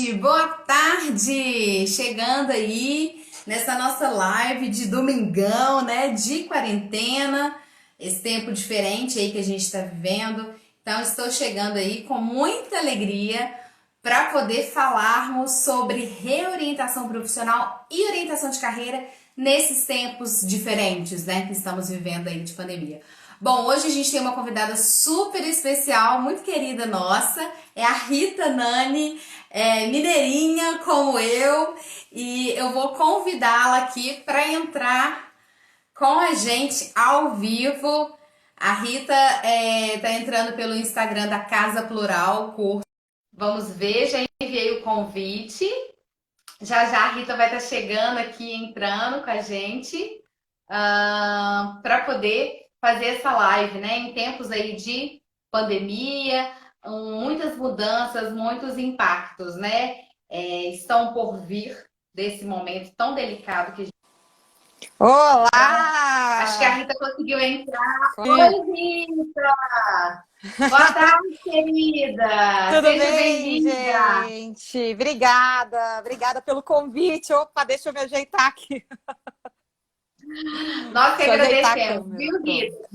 Boa tarde! Chegando aí nessa nossa live de domingão, né? De quarentena, esse tempo diferente aí que a gente está vivendo. Então, estou chegando aí com muita alegria para poder falarmos sobre reorientação profissional e orientação de carreira nesses tempos diferentes, né? Que estamos vivendo aí de pandemia. Bom, hoje a gente tem uma convidada super especial, muito querida nossa, é a Rita Nani, mineirinha como eu, e eu vou convidá-la aqui para entrar com a gente ao vivo. A Rita tá entrando pelo Instagram da Casa Plural Curso. Vamos ver, já enviei o convite. Já já a Rita vai estar chegando aqui, entrando com a gente, para poder fazer essa live, né? Em tempos aí de pandemia, muitas mudanças, muitos impactos, né? Estão por vir desse momento tão delicado que a gente... Então, acho que a Olá! Rita conseguiu entrar. Oi, Oi, Rita! Boa tarde, querida! tudo Seja bem, bem-vinda! gente? Obrigada pelo convite. Opa, deixa eu me ajeitar aqui. Nós que Deixa eu ajeitar a agradecemos, câmera, viu, pronto. Rita?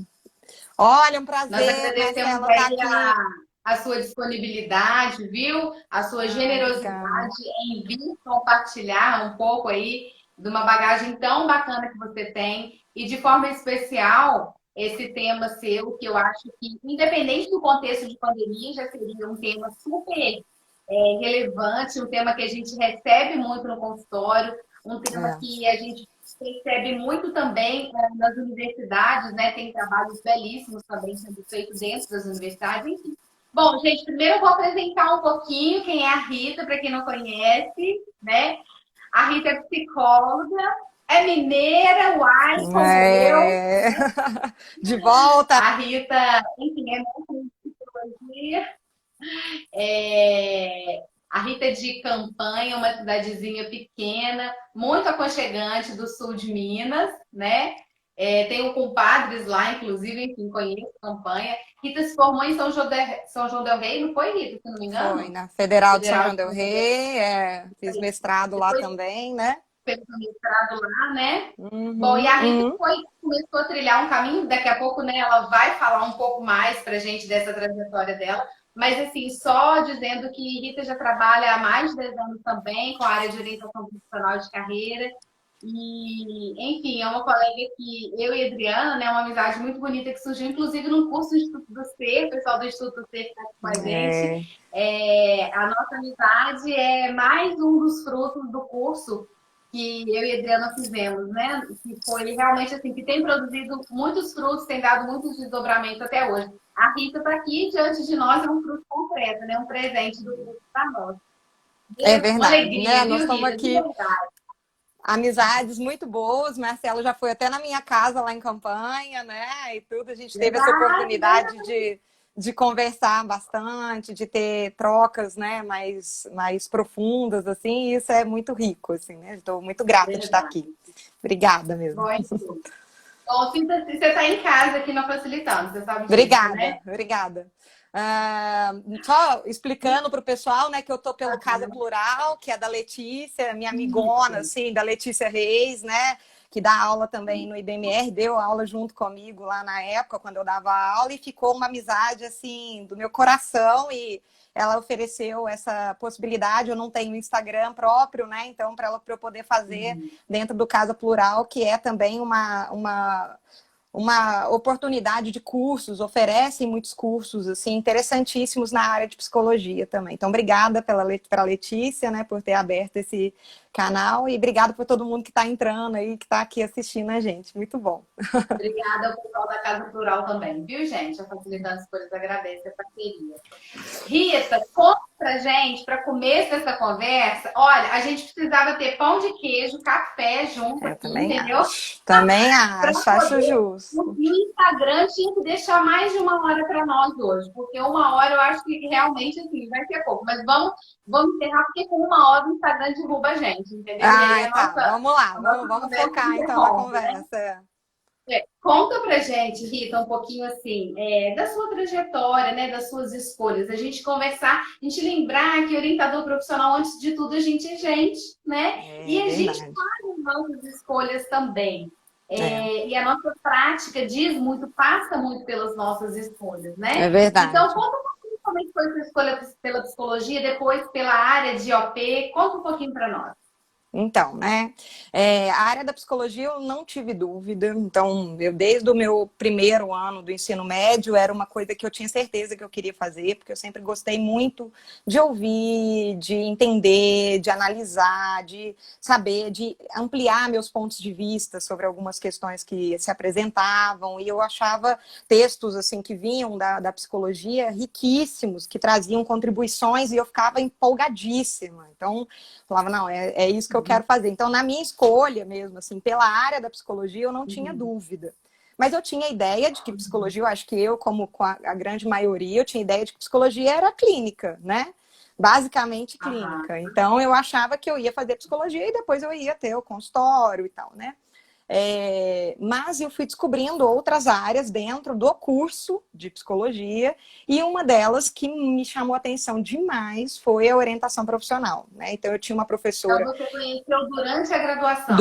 Olha, um Nós prazer, agradecemos Marcela, estar aí aqui. a sua disponibilidade, viu? A sua Ah, obrigada. generosidade em vir compartilhar um pouco aí de uma bagagem tão bacana que você tem. E de forma especial, esse tema seu, que eu acho que, independente do contexto de pandemia, já seria um tema super relevante, um tema que a gente recebe muito no consultório, um tema É, que a gente recebe muito também nas universidades, né? Tem trabalhos belíssimos também sendo feitos dentro das universidades, enfim. Bom, gente, primeiro eu vou apresentar um pouquinho quem é a Rita, para quem não conhece, né? A Rita é psicóloga, é mineira, uai, como eu. é... De volta. A Rita, enfim, é muito de psicologia. A Rita é de Campanha, uma cidadezinha pequena, muito aconchegante do sul de Minas, né? Tenho compadres lá, inclusive, enfim, conheço Campanha. Rita se formou em São João del Rei, não foi, Rita, se não me Foi engano? na Federal de São Federal João de del São João del Rei. Rei, fiz mestrado lá Depois também, né? fez o mestrado lá, né? Bom, e Uhum, a Rita uhum. começou a trilhar um caminho, daqui a pouco, né, ela vai falar um pouco mais pra gente dessa trajetória dela, mas assim, só dizendo que Rita já trabalha há mais de 10 anos também com a área de orientação profissional de carreira, e enfim, é uma colega que eu e a Adriana, né, uma amizade muito bonita que surgiu inclusive num curso do Instituto do Ser, o pessoal do Instituto do Ser que está aqui com a gente. É, A nossa amizade é mais um dos frutos do curso que eu e a Adriana fizemos, né? Que foi realmente assim, que tem produzido muitos frutos, tem dado muitos desdobramentos até hoje. A Rita está aqui diante de nós, é um fruto concreto, né? Um presente do grupo para nós. é Uma verdade, né? alegria, Nós viu, estamos Rita? De aqui. verdade. Amizades muito boas, Marcelo já foi até na minha casa lá em Campanha, né? E tudo, a gente teve essa Verdade, oportunidade de conversar bastante, de ter trocas, né, mais profundas, assim, e isso é muito rico, assim, né? Estou muito grata de estar aqui. verdade. Obrigada mesmo. Bom, então. Bom, você está em casa aqui na Facilitando, você sabe disso, Obrigada, né? obrigada. Só explicando para o pessoal, né, que eu tô pelo Casa Plural, que é da Letícia, minha amigona, Isso. assim, da Letícia Reis, né, que dá aula também no IBMR, deu aula junto comigo lá na época, quando eu dava aula, e ficou uma amizade, assim, do meu coração, e ela ofereceu essa possibilidade, eu não tenho Instagram próprio, né, então, para eu poder fazer dentro do Casa Plural, que é também uma oportunidade de cursos, oferecem muitos cursos assim interessantíssimos na área de psicologia também. Então, obrigada para a Letícia, né, por ter aberto esse canal e obrigada por todo mundo que está entrando aí, que está aqui assistindo a gente. Muito bom. Obrigada ao pessoal da Casa Plural também, viu, gente? A Facilitando as Coisas agradece a parceria. Rita, conta pra gente, para começo dessa conversa, olha, a gente precisava ter pão de queijo, café junto Eu aqui, também entendeu? acho. Também Para acho poder. justo. O Instagram tinha que deixar mais de uma hora para nós hoje, porque uma hora eu acho que realmente assim, vai ser pouco. Mas vamos encerrar, porque com uma hora o Instagram derruba a gente, entendeu? E aí Ai, tá. Vamos lá. a nossa Vamos conversa focar se então na interrompe, né? conversa. Conta pra gente, Rita, um pouquinho assim, da sua trajetória, né, das suas escolhas. A gente conversar, a gente lembrar que orientador profissional, antes de tudo, a gente é gente, né? E É a gente verdade. faz as nossas escolhas também. É, E a nossa prática diz muito, passa muito pelas nossas escolhas, é né? Então, verdade. conta um pouquinho como é que foi sua escolha pela psicologia, depois pela área de OP. Conta um pouquinho para nós. Então, né? A área da psicologia eu não tive dúvida. Então, eu desde o meu primeiro ano do ensino médio era uma coisa que eu tinha certeza que eu queria fazer, porque eu sempre gostei muito de ouvir, de entender, de analisar, de saber, de ampliar meus pontos de vista sobre algumas questões que se apresentavam. E eu achava textos assim que vinham da psicologia riquíssimos, que traziam contribuições e eu ficava empolgadíssima. Então, falava, não, é isso que eu quero fazer. Então, na minha escolha mesmo, assim, pela área da psicologia, eu não tinha Uhum. dúvida. Mas eu tinha ideia de que psicologia, eu acho que eu, como com a grande maioria, eu tinha ideia de que psicologia era clínica, né? Basicamente Aham. clínica. Então, eu achava que eu ia fazer psicologia e depois eu ia ter o consultório e tal, né? Mas eu fui descobrindo outras áreas dentro do curso de psicologia e uma delas que me chamou a atenção demais foi a orientação profissional, né? Então eu tinha uma Então, professora você conheceu durante a graduação.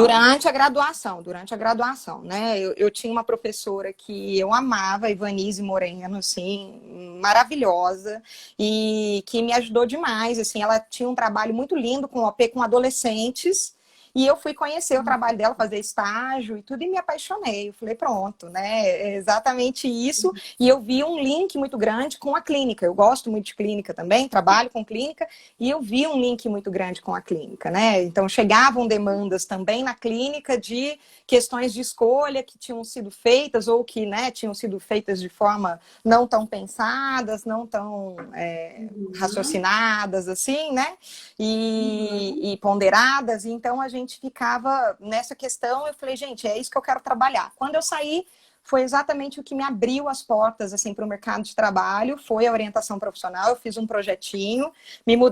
durante a graduação, né? Eu tinha uma professora que eu amava, Ivanise Moreno, assim, maravilhosa e que me ajudou demais, assim, ela tinha um trabalho muito lindo com OP com adolescentes. E eu fui conhecer o trabalho dela, fazer estágio e tudo, e me apaixonei. Eu falei, pronto, né? É exatamente isso. E eu vi um link muito grande com a clínica. Eu gosto muito de clínica também, trabalho com clínica, e eu vi um link muito grande com a clínica, né? Então, chegavam demandas também na clínica de questões de escolha que tinham sido feitas ou que, né, tinham sido feitas de forma não tão pensadas, não tão Uhum, raciocinadas, assim, né? uhum. E ponderadas. E então, a gente ficava nessa questão. Eu falei, gente, é isso que eu quero trabalhar. Quando eu saí, foi exatamente o que me abriu as portas assim para o mercado de trabalho, foi a orientação profissional. Eu fiz um projetinho,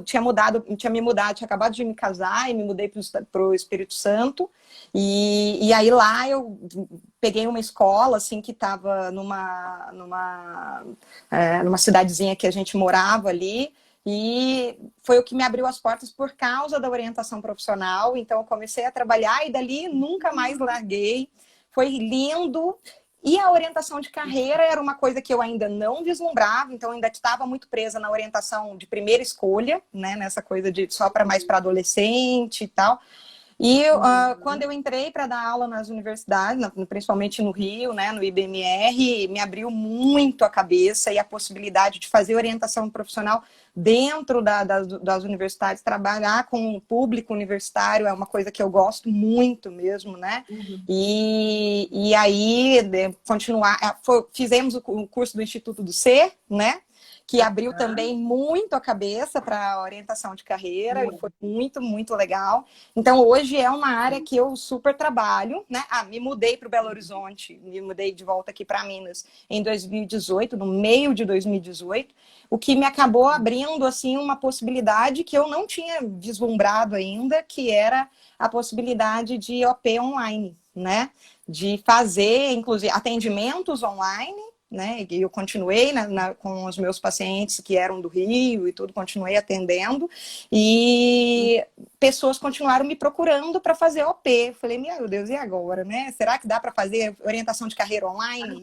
tinha me mudado, tinha acabado de me casar e me mudei para o Espírito Santo. E aí lá eu peguei uma escola assim que estava numa cidadezinha que a gente morava ali. E foi o que me abriu as portas por causa da orientação profissional. Então, eu comecei a trabalhar e dali nunca mais larguei. Foi lindo. E a orientação de carreira era uma coisa que eu ainda não vislumbrava, então ainda estava muito presa na orientação de primeira escolha, né? Nessa coisa de só para mais para adolescente e tal. E quando Uhum. eu entrei para dar aula nas universidades, principalmente no Rio, né, no IBMR, me abriu muito a cabeça e a possibilidade de fazer orientação profissional dentro das universidades, trabalhar com o público universitário é uma coisa que eu gosto muito mesmo, né? Uhum. E aí, continuar, fizemos o curso do Instituto do Ser, né? Que abriu também muito a cabeça para a orientação de carreira e foi muito, muito legal. Então, hoje é uma área que eu super trabalho, né? Me mudei para o Belo Horizonte, me mudei de volta aqui para Minas em 2018, no meio de 2018, o que me acabou abrindo, assim, uma possibilidade que eu não tinha vislumbrado ainda, que era a possibilidade de OP online, né? De fazer, inclusive, atendimentos online, né? E eu continuei com os meus pacientes que eram do Rio e tudo, continuei atendendo. E pessoas continuaram me procurando para fazer OP. Falei, meu Deus, e agora, né? Será que dá para fazer orientação de carreira online?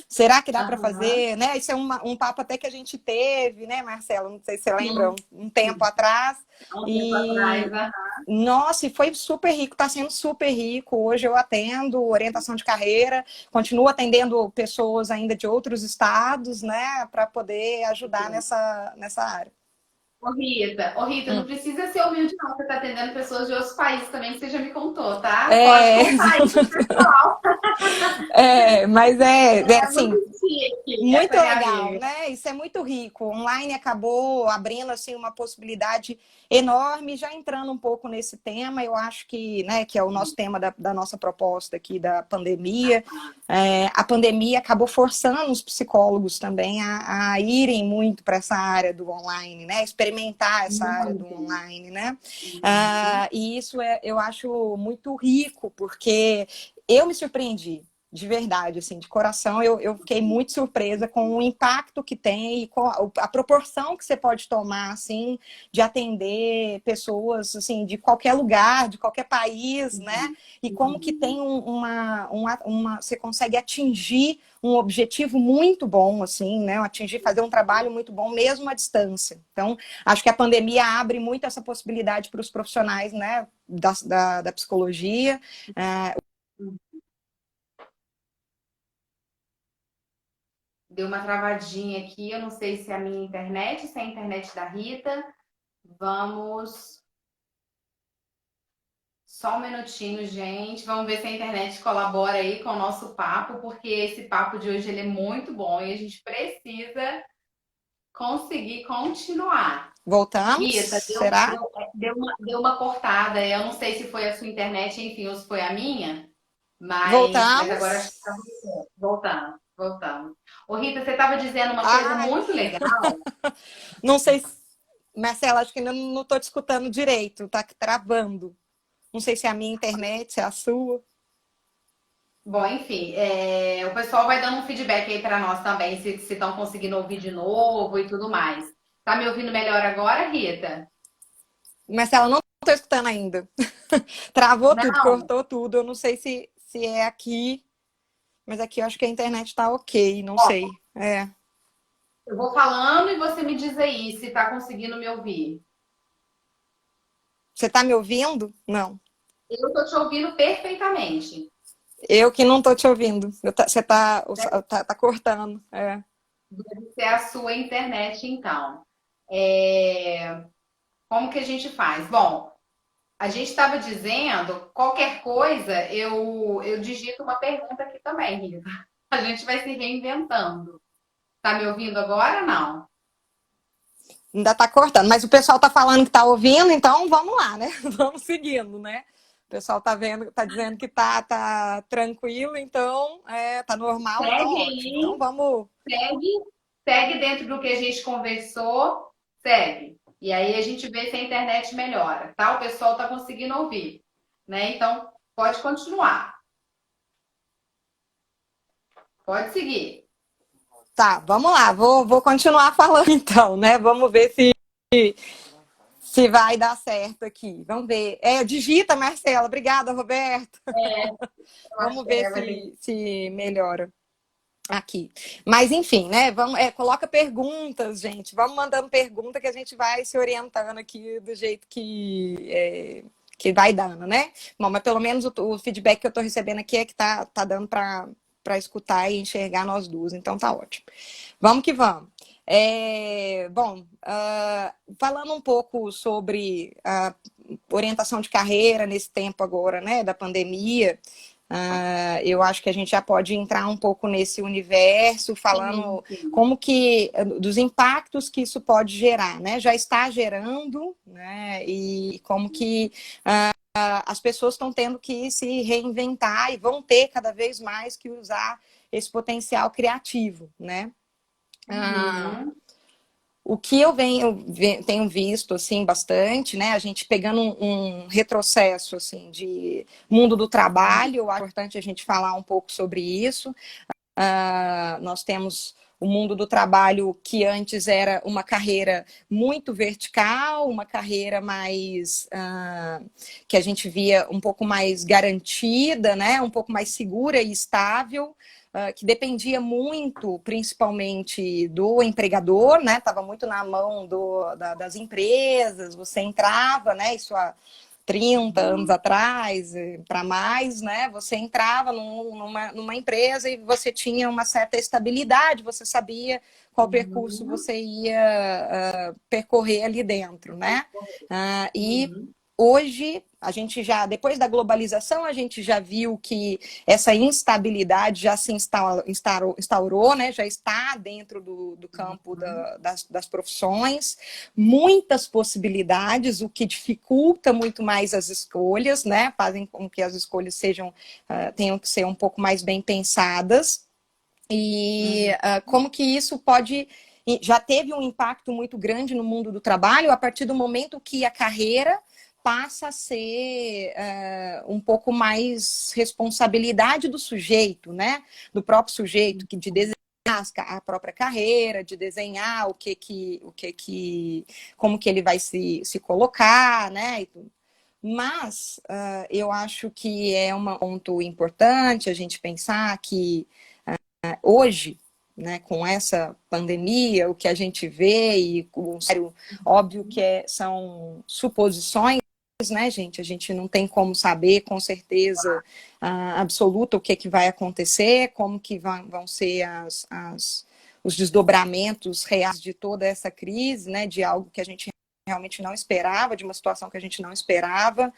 Será que dá para Aham. fazer, né? Isso é um papo até que a gente teve, né, Marcelo? Não sei se você lembra, Sim, um tempo sim. atrás. Há um tempo atrás, E aham. nossa, e foi super rico, está sendo super rico. Hoje eu atendo orientação de carreira, continuo atendendo pessoas ainda de outros estados, né, para poder ajudar nessa área. Ô Rita, não Hum. precisa ser humilde, não. Você está atendendo pessoas de outros países também, que você já me contou, tá? Pode É, contar aí pro pessoal. mas é É assim, muito chique, muito essa minha legal, amiga. né? Isso é muito rico. O online acabou abrindo assim uma possibilidade enorme. Já entrando um pouco nesse tema, eu acho que, né, que é o nosso tema da nossa proposta aqui da pandemia. A pandemia acabou forçando os psicólogos também a irem muito para essa área do online, né? Experimentar essa área do Muito. online, né? Uhum. E isso eu acho muito rico, porque eu me surpreendi. de verdade, assim, de coração, eu fiquei muito surpresa com o impacto que tem e com a proporção que você pode tomar, assim, de atender pessoas, assim, de qualquer lugar, de qualquer país, né? E como que tem você consegue atingir um objetivo muito bom, assim, né? Fazer um trabalho muito bom, mesmo à distância. Então, acho que a pandemia abre muito essa possibilidade para os profissionais, né, da psicologia. Deu uma travadinha aqui, eu não sei se é a minha internet, se é a internet da Rita. Vamos. Só um minutinho, gente. Vamos ver se a internet colabora aí com o nosso papo, porque esse papo de hoje ele é muito bom e a gente precisa conseguir continuar. Voltamos? Rita, Será? deu uma cortada. Eu não sei se foi a sua internet, enfim, ou se foi a minha, mas agora acho que Voltamos? está voltando. Voltamos, voltamos. Ô, Rita, você estava dizendo uma coisa Ai, muito legal. não sei, Marcela, acho que ainda não estou te escutando direito, tá travando. Não sei se é a minha internet, se é a sua. Bom, enfim, o pessoal vai dando um feedback aí para nós também, se estão conseguindo ouvir de novo e tudo mais. Tá me ouvindo melhor agora, Rita? Marcela, não estou escutando ainda. Travou tudo, Não? cortou tudo. Eu não sei se é aqui, mas aqui eu acho que a internet está ok, não Ó, sei. É. eu vou falando e você me diz aí se tá conseguindo me ouvir. Você está me ouvindo? Não. Eu tô te ouvindo perfeitamente. Eu que não estou te ouvindo. Você tá cortando. É. Deve ser a sua internet, então. É, Como que a gente faz? Bom, a gente estava dizendo, qualquer coisa, eu digito uma pergunta aqui também, Rita. A gente vai se reinventando. Tá me ouvindo agora ou não? Ainda está cortando, mas o pessoal está falando que está ouvindo, então vamos lá, né? Vamos seguindo, né? O pessoal está vendo, está dizendo que tá tranquilo, então tá normal, então Segue ótimo. Então aí, vamos. segue, segue dentro do que a gente conversou, segue. E aí a gente vê se a internet melhora, tá? O pessoal tá conseguindo ouvir, né? Então, pode continuar. Pode seguir. Tá, vamos lá, vou continuar falando então, né? Vamos ver se vai dar certo aqui. Vamos ver. Digita, Marcela. Obrigada, Roberto. Eu acho Vamos que ver vai ter. se melhora aqui. Mas enfim, né? Vamos, coloca perguntas, gente. Vamos mandando pergunta que a gente vai se orientando aqui do jeito que vai dando, né? Bom, mas pelo menos o feedback que eu estou recebendo aqui é que tá dando para escutar e enxergar nós duas, então tá ótimo. Vamos que vamos. Bom, falando um pouco sobre a orientação de carreira nesse tempo agora, né, da pandemia, eu acho que a gente já pode entrar um pouco nesse universo, Sim, falando sim. como que dos impactos que isso pode gerar, né? Já está gerando, né? E como que as pessoas estão tendo que se reinventar e vão ter cada vez mais que usar esse potencial criativo, né? Ah, Uhum. o que tenho visto assim bastante, né? A gente pegando um retrocesso assim de mundo do trabalho, eu acho importante a gente falar um pouco sobre isso. Nós temos o mundo do trabalho que antes era uma carreira muito vertical, uma carreira mais que a gente via um pouco mais garantida, né? Um pouco mais segura e estável. Que dependia muito, principalmente, do empregador, né? Estava muito na mão das empresas, você entrava, né? Isso há 30 anos atrás, para mais, né? Você entrava numa empresa e você tinha uma certa estabilidade, você sabia qual percurso Uhum. você ia percorrer ali dentro, né? E Uhum. hoje, a gente já, depois da globalização, a gente já viu que essa instabilidade já se instaurou, né? Já está dentro do campo Uhum. das profissões, muitas possibilidades, o que dificulta muito mais as escolhas, né? Fazem com que as escolhas tenham que ser um pouco mais bem pensadas. E Uhum. como que isso pode já teve um impacto muito grande no mundo do trabalho a partir do momento que a carreira passa a ser um pouco mais responsabilidade do sujeito, né? Do próprio sujeito, de desenhar a própria carreira, de desenhar como que ele vai se colocar, né? E tudo. Mas eu acho que é um ponto importante a gente pensar que hoje, né, com essa pandemia, o que a gente vê, e óbvio que são suposições, né, gente? A gente não tem como saber com certeza absoluta o que vai acontecer, como que vão ser os desdobramentos reais de toda essa crise, né, de algo que a gente realmente não esperava, de uma situação que a gente não esperava.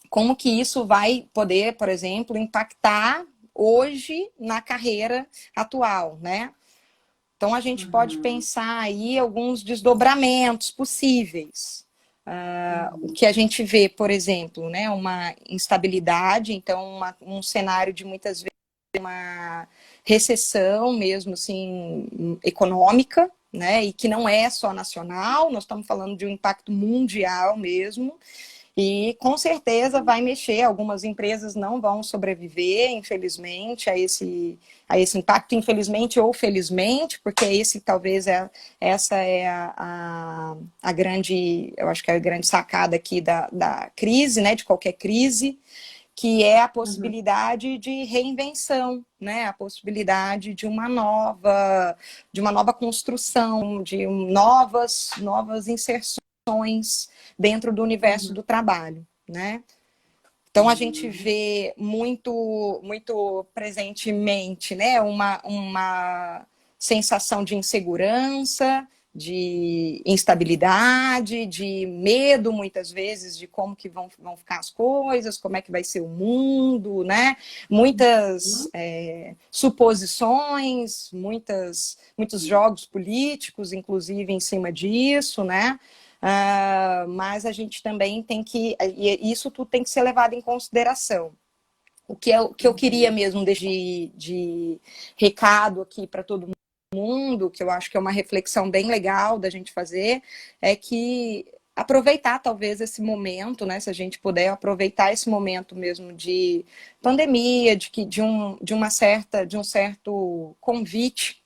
Como que isso vai poder, por exemplo, impactar hoje na carreira atual, né? Então a gente pode pensar aí alguns desdobramentos possíveis. O que a gente vê, por exemplo, né, uma instabilidade, então um cenário de muitas vezes uma recessão mesmo assim econômica, né, e que não é só nacional, nós estamos falando de um impacto mundial mesmo. E com certeza vai mexer, algumas empresas não vão sobreviver, infelizmente, a esse impacto, infelizmente ou felizmente, porque essa é a grande, eu acho que é a grande sacada aqui da crise, né, de qualquer crise, que é a possibilidade de reinvenção, né, a possibilidade de uma nova construção, de novas inserções dentro do universo do trabalho, né? Então a gente vê muito presentemente, né, uma sensação de insegurança, de instabilidade, de medo muitas vezes de como que vão ficar as coisas, como é que vai ser o mundo, né? Muitas suposições, muitos jogos políticos, inclusive em cima disso, né? Mas a gente também tem que, e isso tudo tem que ser levado em consideração. O que eu queria mesmo de recado aqui para todo mundo, que eu acho que é uma reflexão bem legal da gente fazer, é que aproveitar talvez esse momento, né, se a gente puder aproveitar esse momento mesmo de pandemia, de um certo convite,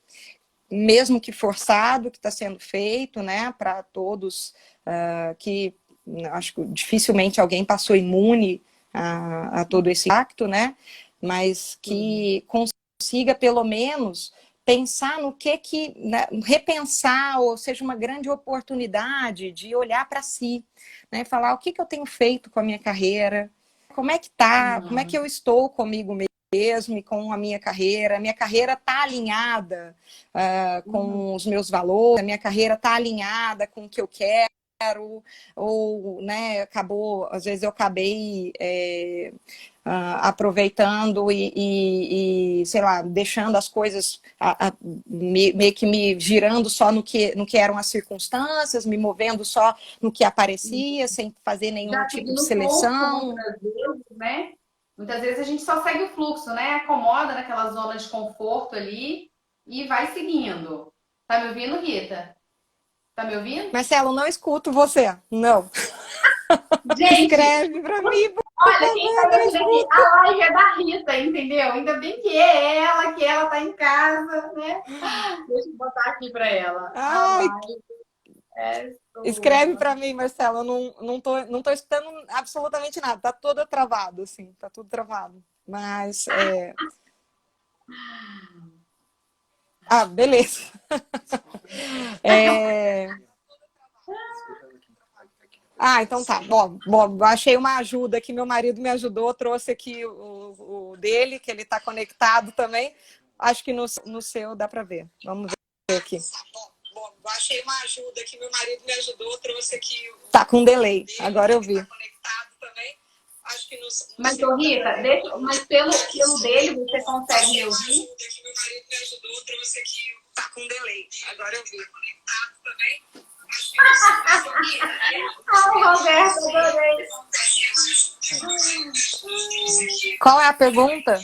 mesmo que forçado, que está sendo feito, né, para todos, que acho que dificilmente alguém passou imune a todo esse impacto, né, mas que consiga pelo menos pensar no né, repensar, ou seja, uma grande oportunidade de olhar para si, né, falar o que eu tenho feito com a minha carreira, como é que tá, como é que eu estou comigo mesmo e com a minha carreira está alinhada com os meus valores, a minha carreira está alinhada com o que eu quero, ou, né, às vezes eu acabei aproveitando e, sei lá, deixando as coisas meio que me girando só no que eram as circunstâncias, me movendo só no que aparecia, sem fazer nenhum tipo de seleção. Muitas vezes, né? Muitas vezes a gente só segue o fluxo, né? Acomoda naquela zona de conforto ali e vai seguindo. Tá me ouvindo, Rita? Tá me ouvindo? Marcelo, não escuto você. Não. Gente, escreve pra mim. Olha, quem tá vendo aqui, a live é da Rita, entendeu? Ainda bem que é ela, que ela tá em casa, né? Deixa eu botar aqui pra ela. Ai, escreve pra mim, Marcelo. Eu não tô escutando absolutamente nada. Tá todo travado, assim. Tá tudo travado. Mas, beleza. Então tá. Bom, achei uma ajuda aqui. Meu marido me ajudou, trouxe aqui o dele, que ele tá conectado também. Acho que no seu dá pra ver. Vamos ver aqui. Bom, achei uma ajuda aqui. Meu marido me ajudou, trouxe aqui. Tá com delay. Agora eu vi. Tá conectado também. Acho que mas, Rita, mas pelo dele você consegue me ouvir? Meu marido me ajudou, trouxe aqui. Tá com delay. Agora eu vi. Conectado também. Roberto, adorei. Qual é a pergunta?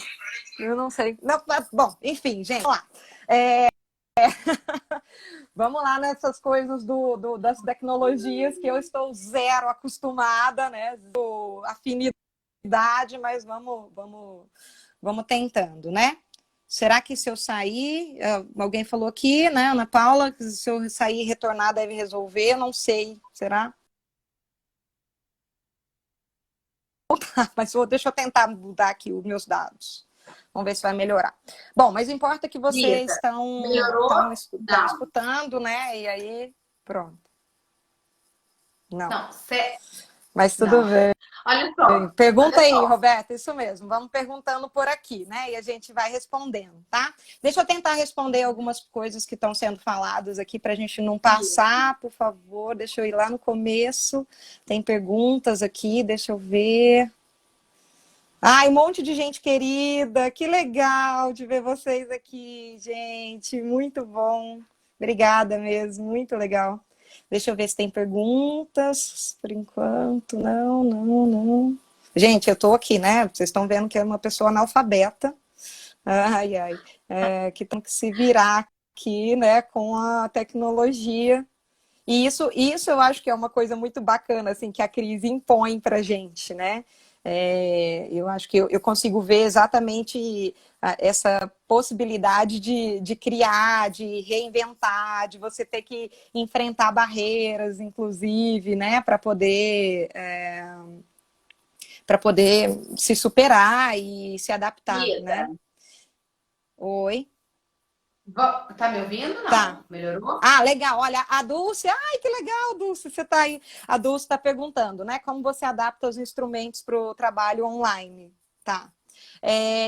Eu não sei. Não, bom, enfim, gente, vamos lá. Vamos lá nessas coisas das tecnologias que eu estou zero acostumada, né? Do afinidade, mas vamos tentando, né? Será que se eu sair, alguém falou aqui, né, Ana Paula, que se eu sair e retornar deve resolver, não sei, será? Mas deixa eu tentar mudar aqui os meus dados. Vamos ver se vai melhorar. Bom, mas o importa é que vocês Rita, melhorou? estão Não. escutando, né? E aí, pronto. Não. Não, Mas tudo não. bem. Olha só, Pergunta olha aí, só. Roberta, isso mesmo. Vamos perguntando por aqui, né? E a gente vai respondendo, tá? Deixa eu tentar responder algumas coisas que estão sendo faladas aqui para a gente não passar, por favor. Deixa eu ir lá no começo. Tem perguntas aqui, deixa eu ver. Ai, um monte de gente querida. Que legal de ver vocês aqui, gente. Muito bom. Obrigada mesmo, muito legal. Deixa eu ver se tem perguntas. Por enquanto, não. Gente, eu tô aqui, né? Vocês estão vendo que é uma pessoa analfabeta. Ai, ai. Que tem que se virar aqui, né, com a tecnologia. E isso eu acho que é uma coisa muito bacana, assim, que a crise impõe pra gente, né? Eu acho que eu consigo ver exatamente essa possibilidade de criar, de reinventar, de você ter que enfrentar barreiras, inclusive, né, para poder se superar e se adaptar, Rita, né? Oi, tá me ouvindo? tá. Não. Melhorou? Ah, legal. Olha, a Dulce, ai, que legal, Dulce, você está aí. A Dulce está perguntando, né? Como você adapta os instrumentos para o trabalho online? Tá.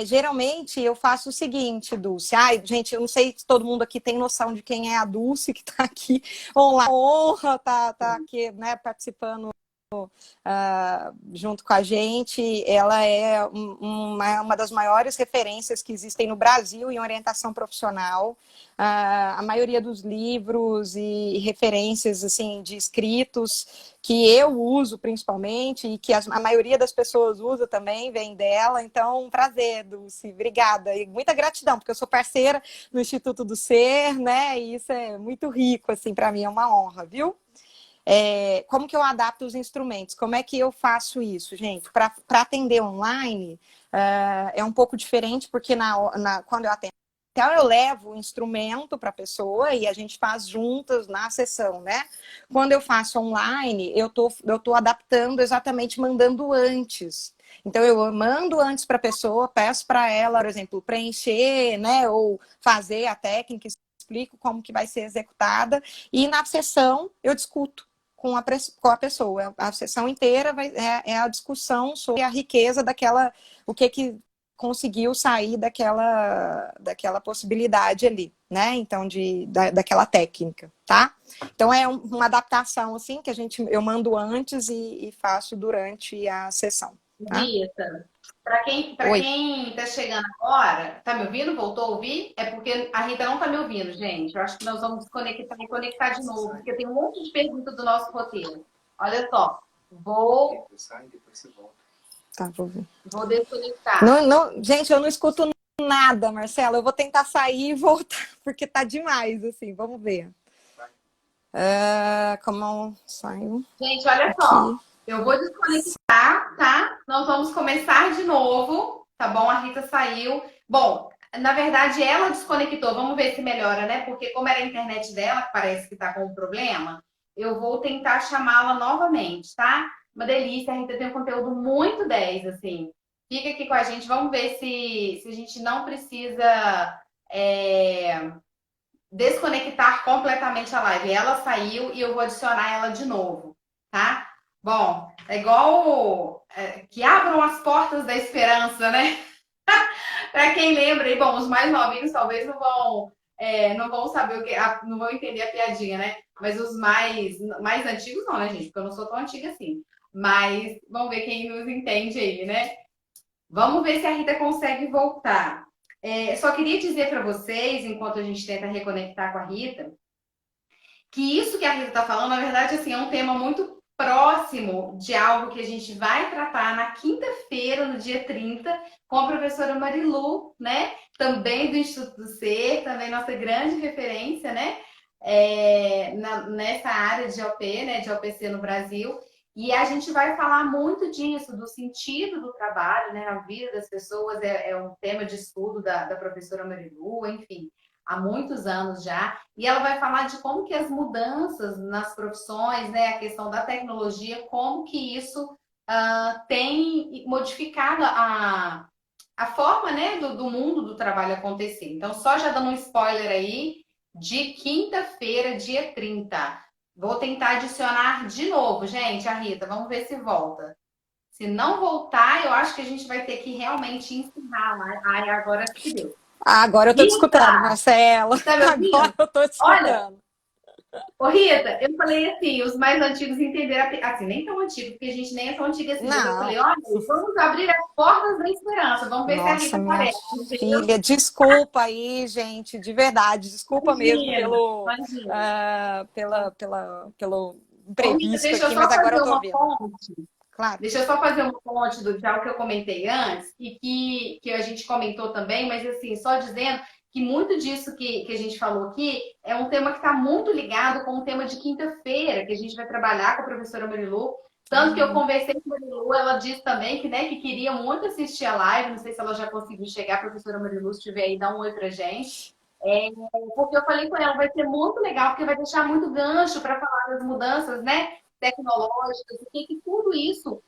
Geralmente eu faço o seguinte, Dulce. Ai, gente, eu não sei se todo mundo aqui tem noção de quem é a Dulce que está aqui online. Honra tá aqui, né, participando junto com a gente. Ela é uma das maiores referências que existem no Brasil em orientação profissional. A maioria dos livros e referências assim de escritos que eu uso principalmente e que a maioria das pessoas usa também vem dela. Então, um prazer, Dulce. Obrigada. E muita gratidão, porque eu sou parceira no Instituto do Ser, né? E isso é muito rico, assim, para mim é uma honra, viu? Como que eu adapto os instrumentos? Como é que eu faço isso, gente? Para atender online, é um pouco diferente, porque quando eu atendo, então eu levo o instrumento para a pessoa e a gente faz juntas na sessão, né? Quando eu faço online, eu tô adaptando exatamente mandando antes. Então eu mando antes para a pessoa, peço para ela, por exemplo, preencher, né? Ou fazer a técnica, explico como que vai ser executada, e na sessão eu discuto com a pessoa. A sessão inteira é a discussão sobre a riqueza daquela, o que conseguiu sair daquela possibilidade ali, né? Então, daquela técnica, tá? Então, é uma adaptação, assim, que eu mando antes e faço durante a sessão, tá? Rita, para Oi. quem tá chegando agora, tá me ouvindo? Voltou a ouvir? É porque a Rita não tá me ouvindo, gente. Eu acho que nós vamos desconectar e conectar de novo, porque tem um monte de perguntas do nosso roteiro. Olha só, Tá, vou ver. vou desconectar. Não, gente, eu não escuto nada, Marcela. Eu vou tentar sair e voltar, porque tá demais, assim. Vamos ver. Como saiu Gente, olha só, aqui. eu vou desconectar, tá? Nós vamos começar de novo, tá bom? A Rita saiu. Bom, na verdade ela desconectou. Vamos ver se melhora, né? Porque como era a internet dela, que parece que tá com um problema, eu vou tentar chamá-la novamente, tá? Uma delícia, a Rita tem um conteúdo muito 10, assim. Fica aqui com a gente, vamos ver se a gente não precisa desconectar completamente a live. Ela saiu e eu vou adicionar ela de novo, tá? Bom, é igual que abram as portas da esperança, né? Para quem lembra, e bom, os mais novinhos talvez não vão saber não vão entender a piadinha, né? Mas os mais antigos não, né, gente? Porque eu não sou tão antiga assim. Mas vamos ver quem nos entende aí, né? Vamos ver se a Rita consegue voltar. Só queria dizer para vocês, enquanto a gente tenta reconectar com a Rita, que isso que a Rita está falando, na verdade, assim, é um tema muito próximo de algo que a gente vai tratar na quinta-feira, no dia 30, com a professora Marilu, né? Também do Instituto do Ser, também nossa grande referência, né? nessa área de OP, né, de OPC no Brasil. E a gente vai falar muito disso, do sentido do trabalho, né, na vida das pessoas. É um tema de estudo da professora Marilu, enfim, há muitos anos já. E ela vai falar de como que as mudanças nas profissões, né, a questão da tecnologia, como que isso tem modificado a forma, né, do mundo do trabalho acontecer. Então, só já dando um spoiler aí, de quinta-feira, dia 30. Vou tentar adicionar de novo, gente, a Rita, vamos ver se volta. Se não voltar, eu acho que a gente vai ter que realmente encerrar lá. Ai, agora que deu. Ah, agora eu tô te escutando, Rita, Marcela. tá me Agora ouvindo? eu tô te Olha, escutando. ô Rita, eu falei assim, os mais antigos entenderam, assim, nem tão antigo, porque a gente nem é tão antiga assim, mas eu Não. falei, olha, vamos abrir as portas da esperança, vamos ver se a Nossa, Rita minha aparece, entendeu? filha, desculpa aí, gente, de verdade, desculpa mesmo Imagina, imagina. pelo Ô, Rita, imprevisto deixa eu aqui, mas só agora eu fazer tô uma ouvindo. ponte. Claro. Deixa eu só fazer uma ponte do já o que eu comentei antes e que a gente comentou também, mas assim, só dizendo que muito disso que a gente falou aqui é um tema que está muito ligado com o tema de quinta-feira, que a gente vai trabalhar com a professora Marilu. Tanto que eu Hum. conversei com a Marilu, ela disse também que, né, que queria muito assistir a live, não sei se ela já conseguiu chegar, a professora Marilu, se estiver aí, dá um oi pra gente. É, porque eu falei com ela, vai ser muito legal, porque vai deixar muito gancho para falar das mudanças, né, tecnológicas, o que tudo isso,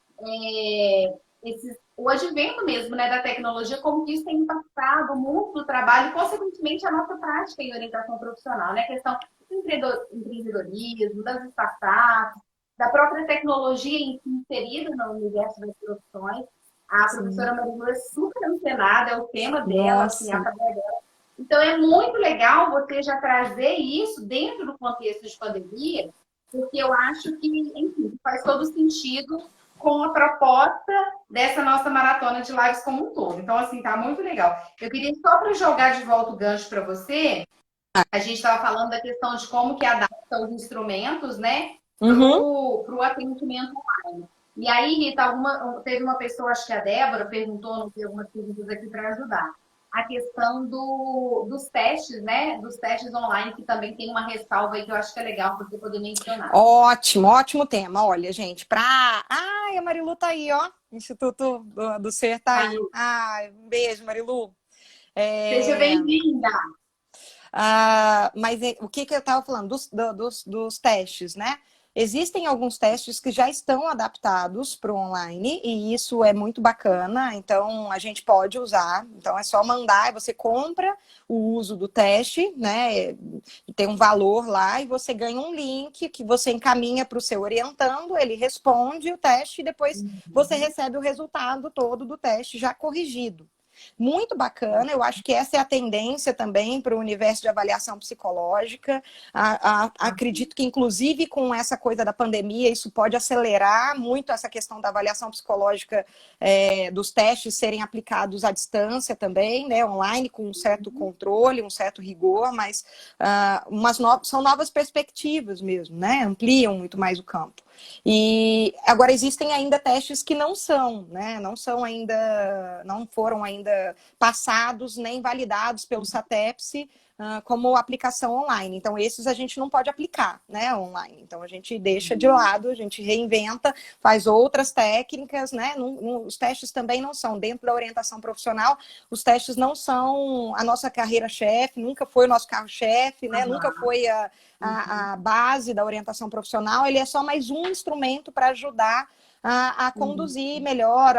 o advento mesmo, né, da tecnologia, como que isso tem impactado o mundo do trabalho e, consequentemente, a nossa prática em orientação profissional, né, a questão do empreendedorismo, das startups, da própria tecnologia inserida no universo das profissões. A professora Sim. Marilu é super antenada, é o tema dela, assim, a Nossa. cadeira dela. Então, é muito legal você já trazer isso dentro do contexto de pandemia, porque eu acho que, enfim, faz todo sentido com a proposta dessa nossa maratona de lives como um todo. Então, assim, tá muito legal. Eu queria só para jogar de volta o gancho para você, a gente estava falando da questão de como que adapta os instrumentos, né, para Uhum. o atendimento online. E aí, Rita, teve uma pessoa, acho que a Débora, perguntou, não tem algumas perguntas aqui para ajudar. A questão dos testes, né? Dos testes online, que também tem uma ressalva aí que eu acho que é legal você poder mencionar. Ótimo, ótimo tema. Olha, gente, Ai, a Marilu tá aí, ó. Instituto do Ser tá aí. Malu, Ai, um beijo, Marilu. seja É... bem-vinda. Mas o que eu estava falando? Dos testes, né? Existem alguns testes que já estão adaptados para o online e isso é muito bacana, então a gente pode usar. Então é só mandar, você compra o uso do teste, né? Tem um valor lá e você ganha um link que você encaminha para o seu orientando, ele responde o teste e depois você recebe o resultado todo do teste já corrigido. Muito bacana, eu acho que essa é a tendência também para o universo de avaliação psicológica. Acredito que, inclusive, com essa coisa da pandemia, isso pode acelerar muito essa questão da avaliação psicológica, dos testes serem aplicados à distância também, né, online, com um certo controle, um certo rigor, mas são novas perspectivas mesmo, né, ampliam muito mais o campo. E agora existem ainda testes que não são, né? Não foram ainda passados nem validados pelo SATEPS como aplicação online. Então, esses a gente não pode aplicar, né, online. Então, a gente deixa de lado, a gente reinventa, faz outras técnicas, né? Os testes também não são, dentro da orientação profissional, os testes não são a nossa carreira-chefe, nunca foi o nosso carro-chefe, né? Nunca foi a base da orientação profissional, ele é só mais um instrumento para ajudar a conduzir melhor,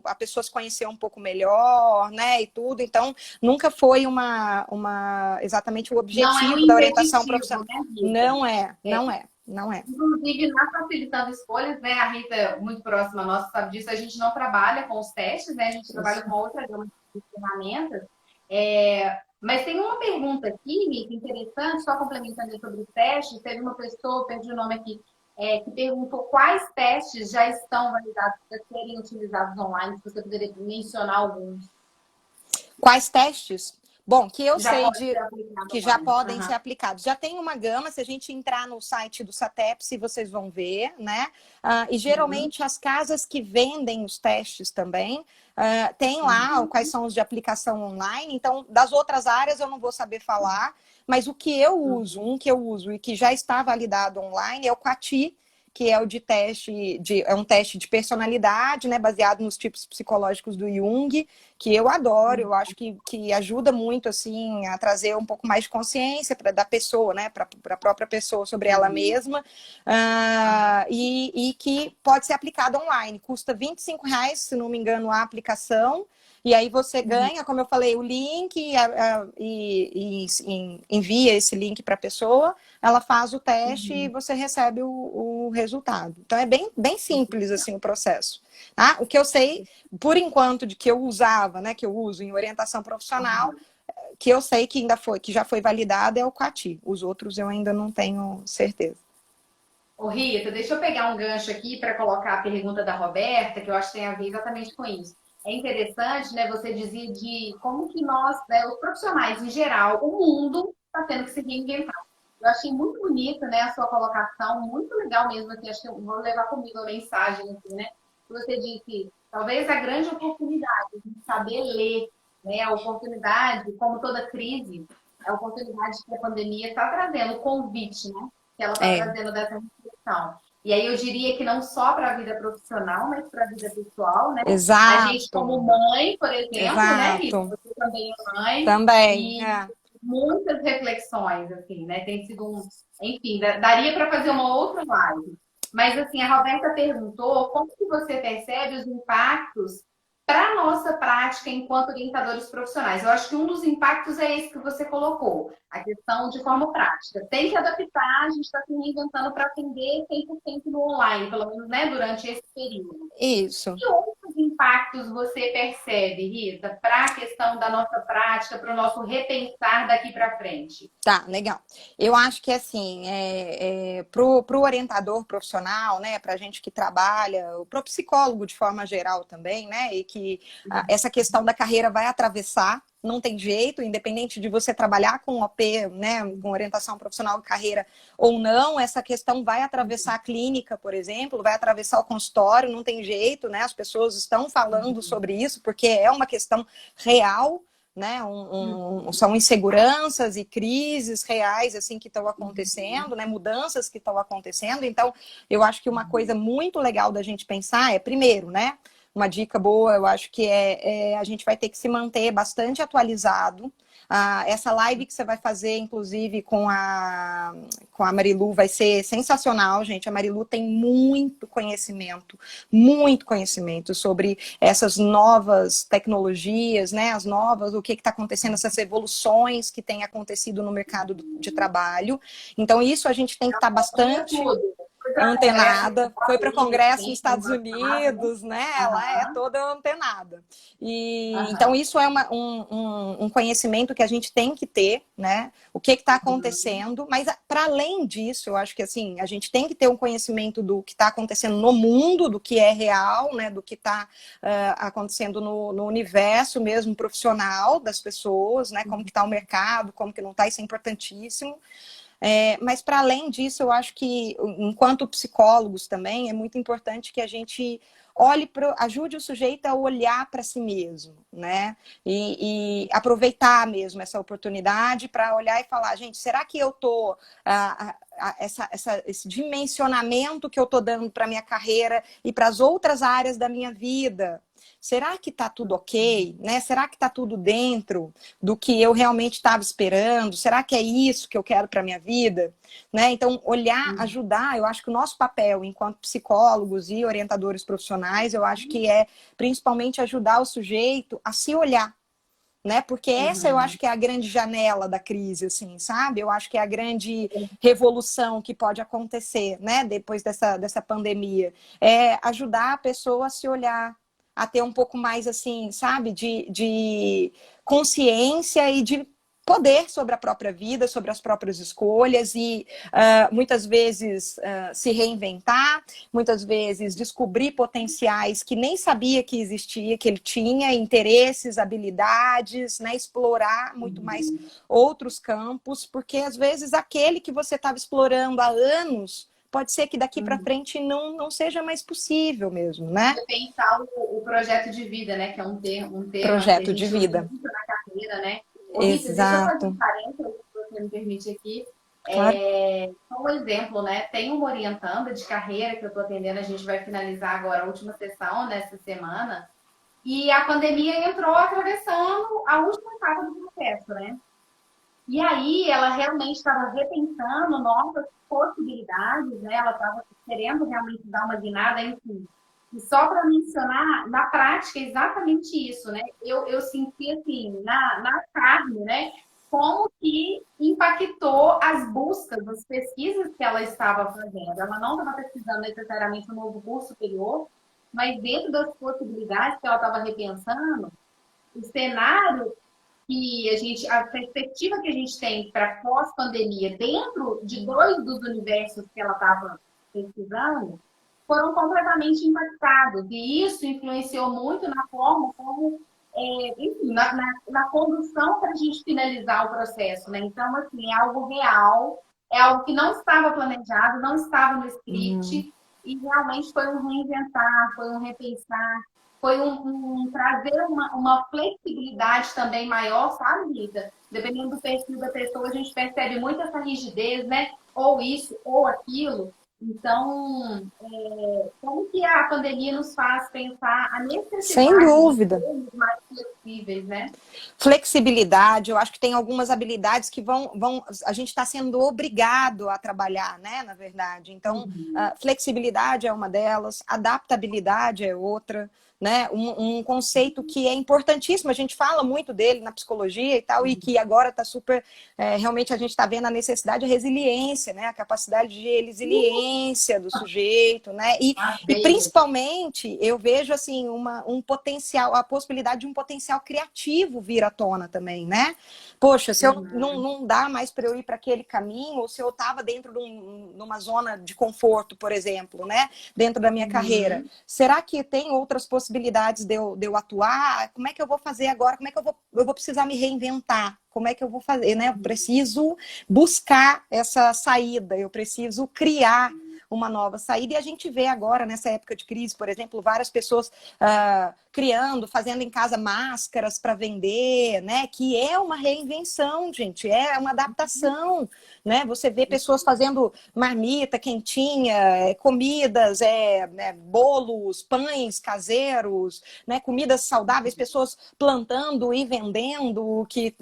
a pessoa se conhecer um pouco melhor, né, e tudo. Então, nunca foi exatamente o Não é um objetivo da orientação impeditivo, profissional. né, Rita? Não é, É, não é, não é. inclusive, na Facilitando Escolhas, né, a Rita, muito próxima nossa, sabe disso, a gente não trabalha com os testes, né, a gente trabalha Isso. com outra gama de ferramentas. Mas tem uma pergunta aqui, Rita, interessante, só complementando sobre os testes, teve uma pessoa, perdi o nome aqui, que perguntou quais testes já estão validados para serem utilizados online, se você poderia mencionar alguns. Quais testes? Bom, que eu Já sei pode ser de aplicado que já online. podem ser Aham. aplicados. Já tem uma gama, se a gente entrar no site do SATEPSE, vocês vão ver, né? E Uhum. geralmente as casas que vendem os testes também tem lá Uhum. quais são os de aplicação online. Então, das outras áreas eu não vou saber falar, mas o que eu uso, Uhum. um que eu uso e que já está validado online é o QATI, que é o de é um teste de personalidade, né, baseado nos tipos psicológicos do Jung, que eu adoro, eu acho que ajuda muito, assim, a trazer um pouco mais de consciência da pessoa, né, para a própria pessoa sobre ela Uhum. mesma, e que pode ser aplicado online, custa R$ 25, se não me engano, a aplicação, e aí você Uhum. ganha, como eu falei, o link e envia esse link para a pessoa, ela faz o teste e Uhum. você recebe o resultado. Então é bem simples assim o processo. Tá? O que eu sei, por enquanto, de que eu usava, né, que eu uso em orientação profissional, Uhum. que eu sei que ainda foi, que já foi validado é o QATI. Os outros eu ainda não tenho certeza. Ô, Rita, deixa eu pegar um gancho aqui para colocar a pergunta da Roberta, que eu acho que tem a ver exatamente com isso. É interessante, né, você dizer de como que nós, né, os profissionais em geral, o mundo está tendo que se reinventar. Eu achei muito bonita, né, a sua colocação, muito legal mesmo, assim, acho que eu vou levar comigo a mensagem, assim, né, que você disse, talvez a grande oportunidade de saber ler, né, a oportunidade, como toda crise, a oportunidade que a pandemia está trazendo, o convite, né, que ela está É, trazendo dessa reflexão. E aí eu diria que não só para a vida profissional, mas para a vida pessoal, né? A gente como exato, mãe, por exemplo, né, Rita? exato. Você também é mãe, Também, e é. muitas reflexões, assim, né? Tem sido um. Enfim, daria para fazer uma outra live. Mas, assim, a Roberta perguntou como que você percebe os impactos para a nossa prática enquanto orientadores profissionais. Eu acho que um dos impactos é esse que você colocou, a questão de forma prática. Tem que adaptar, a gente está se reinventando para atender 100% no online, pelo menos né, durante esse período. Isso. Que outros impactos você percebe, Rita, para a questão da nossa prática, para o nosso repensar daqui para frente? Tá, legal. Eu acho que assim, pro orientador profissional, né, pra gente que trabalha, pro psicólogo de forma geral também, né, e que essa questão da carreira vai atravessar, não tem jeito, independente de você trabalhar com OP, né, com orientação profissional de carreira ou não, essa questão vai atravessar a clínica, por exemplo, vai atravessar o consultório, não tem jeito, né, as pessoas estão falando sobre isso, porque é uma questão real, né? São inseguranças e crises reais assim que estão acontecendo, né? Mudanças que estão acontecendo. Então, eu acho que uma coisa muito legal da gente pensar é, primeiro, né? Uma dica boa, eu acho que a gente vai ter que se manter bastante atualizado. Essa live que você vai fazer, inclusive, com a Marilu, vai ser sensacional, gente. A Marilu tem muito conhecimento sobre essas novas tecnologias, né? As novas, o que está acontecendo, essas evoluções que têm acontecido no mercado de trabalho. Então, isso a gente tem que estar Olha bastante tudo. Foi para congresso nos antenada, foi Estados para Unidos, congresso nos tem Estados ano passado, né? Unidos, né? Ela é Aham, toda antenada. E então aham. isso é um conhecimento que a gente tem que ter, né? O que está Uhum, acontecendo, mas para além disso, eu acho que assim a gente tem que ter um conhecimento do que está acontecendo no mundo, do que é real, né? Do que está acontecendo no universo mesmo profissional das pessoas, né? Como que está o mercado, como que não está, isso é importantíssimo. Mas para além disso, eu acho que, enquanto psicólogos também, é muito importante que a gente ajude o sujeito a olhar para si mesmo, né? E aproveitar mesmo essa oportunidade para olhar e falar, gente, será que eu estou esse dimensionamento que eu estou dando para minha carreira e para as outras áreas da minha vida? Será que está tudo ok? Né? Será que está tudo dentro do que eu realmente estava esperando? Será que é isso que eu quero para minha vida? Né? Então, olhar, uhum, ajudar, eu acho que o nosso papel enquanto psicólogos e orientadores profissionais, eu acho que é principalmente ajudar o sujeito a se olhar. Né? Porque essa eu uhum. acho que é a grande janela da crise, assim, sabe? Eu acho que é a grande revolução que pode acontecer, né? Depois dessa pandemia. É ajudar a pessoa a se olhar, a ter um pouco mais, assim, sabe? De consciência e de poder sobre a própria vida, sobre as próprias escolhas e muitas vezes se reinventar, muitas vezes descobrir potenciais que nem sabia que existia, que ele tinha, interesses, habilidades, né? Explorar muito mais outros campos, porque às vezes aquele que você estava explorando há anos pode ser que daqui para frente não seja mais possível mesmo, né? Repensar o projeto de vida, né? Que é um tema que a Projeto de gente usa vida. muito na carreira, né? Ô, Rita, deixa eu fazer um Exato. parênteses, se você me permite aqui. Claro. Como exemplo, né? Tem uma orientanda de carreira que eu estou atendendo, a gente vai finalizar agora a última sessão nessa semana, e a pandemia entrou atravessando a última etapa do processo, né? E aí ela realmente estava repensando novas possibilidades, né? Ela estava querendo realmente dar uma guinada, enfim. E só para mencionar, na prática, exatamente isso, né? Eu senti, assim, na carne, né? Como que impactou as buscas, as pesquisas que ela estava fazendo. Ela não estava pesquisando necessariamente um novo curso superior, mas dentro das possibilidades que ela estava repensando, o cenário que a perspectiva que a gente tem para pós-pandemia, dentro de dois dos universos que ela estava pesquisando, foram completamente impactados. E isso influenciou muito na forma como, enfim, na condução para a gente finalizar o processo, né? Então, assim, é algo real, é algo que não estava planejado, não estava no script, e realmente foi um reinventar, foi um repensar, foi trazer uma flexibilidade também maior, sabe, Rita? Dependendo do perfil da pessoa, a gente percebe muito essa rigidez, né? Ou isso, ou aquilo. Então, como que a pandemia nos faz pensar a Sem necessidade de dúvida. sermos mais flexíveis, né? Flexibilidade, eu acho que tem algumas habilidades que a gente está sendo obrigado a trabalhar, né, na verdade. Então, flexibilidade é uma delas, adaptabilidade é outra, né, um conceito que é importantíssimo, a gente fala muito dele na psicologia e tal, e que agora está super, realmente a gente está vendo a necessidade de resiliência, né, a capacidade de resiliência do sujeito, né, e principalmente eu vejo assim um potencial, a possibilidade de um potencial criativo vir à tona também, né? Poxa, se eu não dá mais para eu ir para aquele caminho, ou se eu estava dentro de numa zona de conforto, por exemplo, né? Dentro da minha carreira, será que tem outras possibilidades de eu atuar? Como é que eu vou fazer agora? Como é que eu vou precisar me reinventar? Como é que eu vou fazer, né? Eu preciso buscar essa saída, eu preciso criar uma nova saída, e a gente vê agora, nessa época de crise, por exemplo, várias pessoas criando, fazendo em casa máscaras para vender, né? Que é uma reinvenção, gente, é uma adaptação, né? Você vê pessoas fazendo marmita quentinha, comidas, bolos, pães caseiros, né? Comidas saudáveis, pessoas plantando e vendendo o que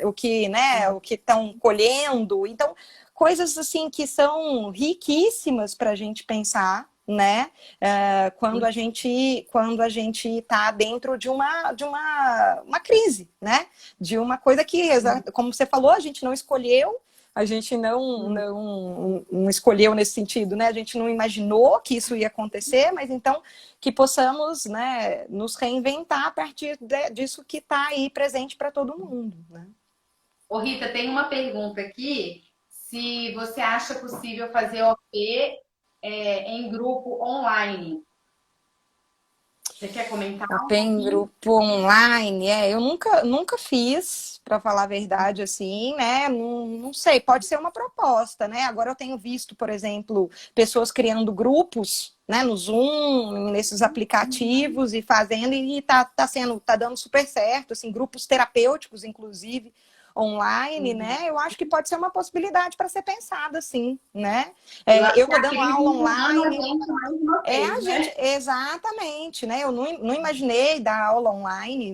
estão colhendo. Então, coisas assim que são riquíssimas para a gente pensar, né? Quando a gente está dentro de uma crise, né? De uma coisa que, como você falou, a gente não escolheu, a gente não escolheu nesse sentido, né? A gente não imaginou que isso ia acontecer, mas então que possamos, né, nos reinventar a partir disso que está aí presente para todo mundo, né? Ô, Rita, tem uma pergunta aqui. Se você acha possível fazer OP em grupo online. Você quer comentar um Tem pouquinho? grupo online, eu nunca fiz, para falar a verdade, assim, né? Não sei, pode ser uma proposta, né? Agora eu tenho visto, por exemplo, pessoas criando grupos, né, no Zoom, nesses aplicativos e fazendo, e tá dando super certo, assim, grupos terapêuticos, inclusive, online, né? Eu acho que pode ser uma possibilidade para ser pensada, sim, né? Eu acho Eu que tô é a dando crise aula empurrando a online. gente mais uma A vez, gente, né? exatamente, né? Eu não imaginei dar aula online,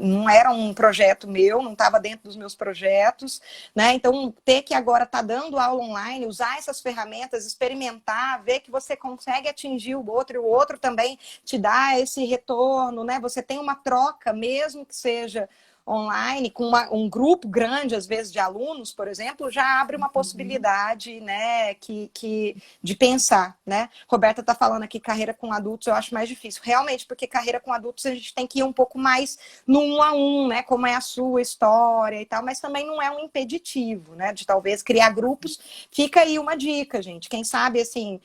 não era um projeto meu, não estava dentro dos meus projetos, né? Então, ter que agora estar dando aula online, usar essas ferramentas, experimentar, ver que você consegue atingir o outro, e o outro também te dá esse retorno, né? Você tem uma troca, mesmo que seja online, com um grupo grande, às vezes, de alunos, por exemplo, já abre uma possibilidade, né, de pensar, né? Roberta está falando aqui, carreira com adultos eu acho mais difícil. Realmente, porque carreira com adultos a gente tem que ir um pouco mais no 1 a 1, né? Como é a sua história e tal, mas também não é um impeditivo, né? De talvez criar grupos. Fica aí uma dica, gente. Quem sabe, assim,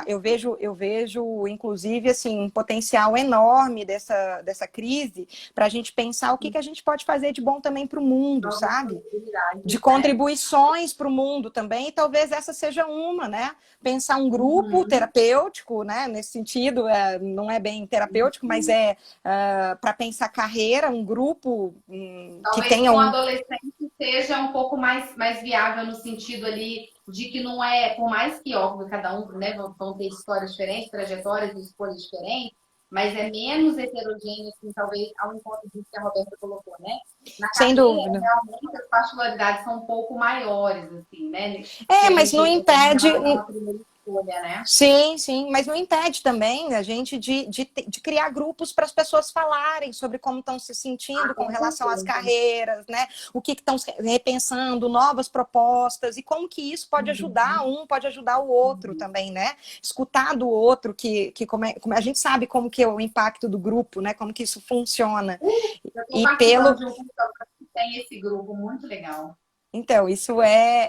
eu vejo, inclusive, assim, um potencial enorme dessa crise para a gente pensar o que a gente pode fazer de bom também para o mundo, sabe? De contribuições para o mundo também, e talvez essa seja uma, né? Pensar um grupo terapêutico, né? Nesse sentido, não é bem terapêutico, mas para pensar carreira, um grupo que Talvez tenha com um... adolescente seja um pouco mais viável no sentido ali de que não é, por mais que, óbvio, cada um, né, vão ter histórias diferentes, trajetórias e escolhas diferentes, mas é menos heterogêneo, assim, talvez, ao encontro disso que a Roberta colocou, né? Na Sem carreira, dúvida. realmente, as particularidades são um pouco maiores, assim, né? Mas não impede... Em relação à primeira escolha, né? Sim, sim, mas não impede também a gente de criar grupos para as pessoas falarem sobre como estão se sentindo com relação às carreiras, né? O que estão repensando, novas propostas, e como que isso pode ajudar pode ajudar o outro também, né? Escutar do outro, como a gente sabe como que é o impacto do grupo, né? Como que isso funciona. Eu estou E participando de um curso que tem esse grupo muito legal. Então,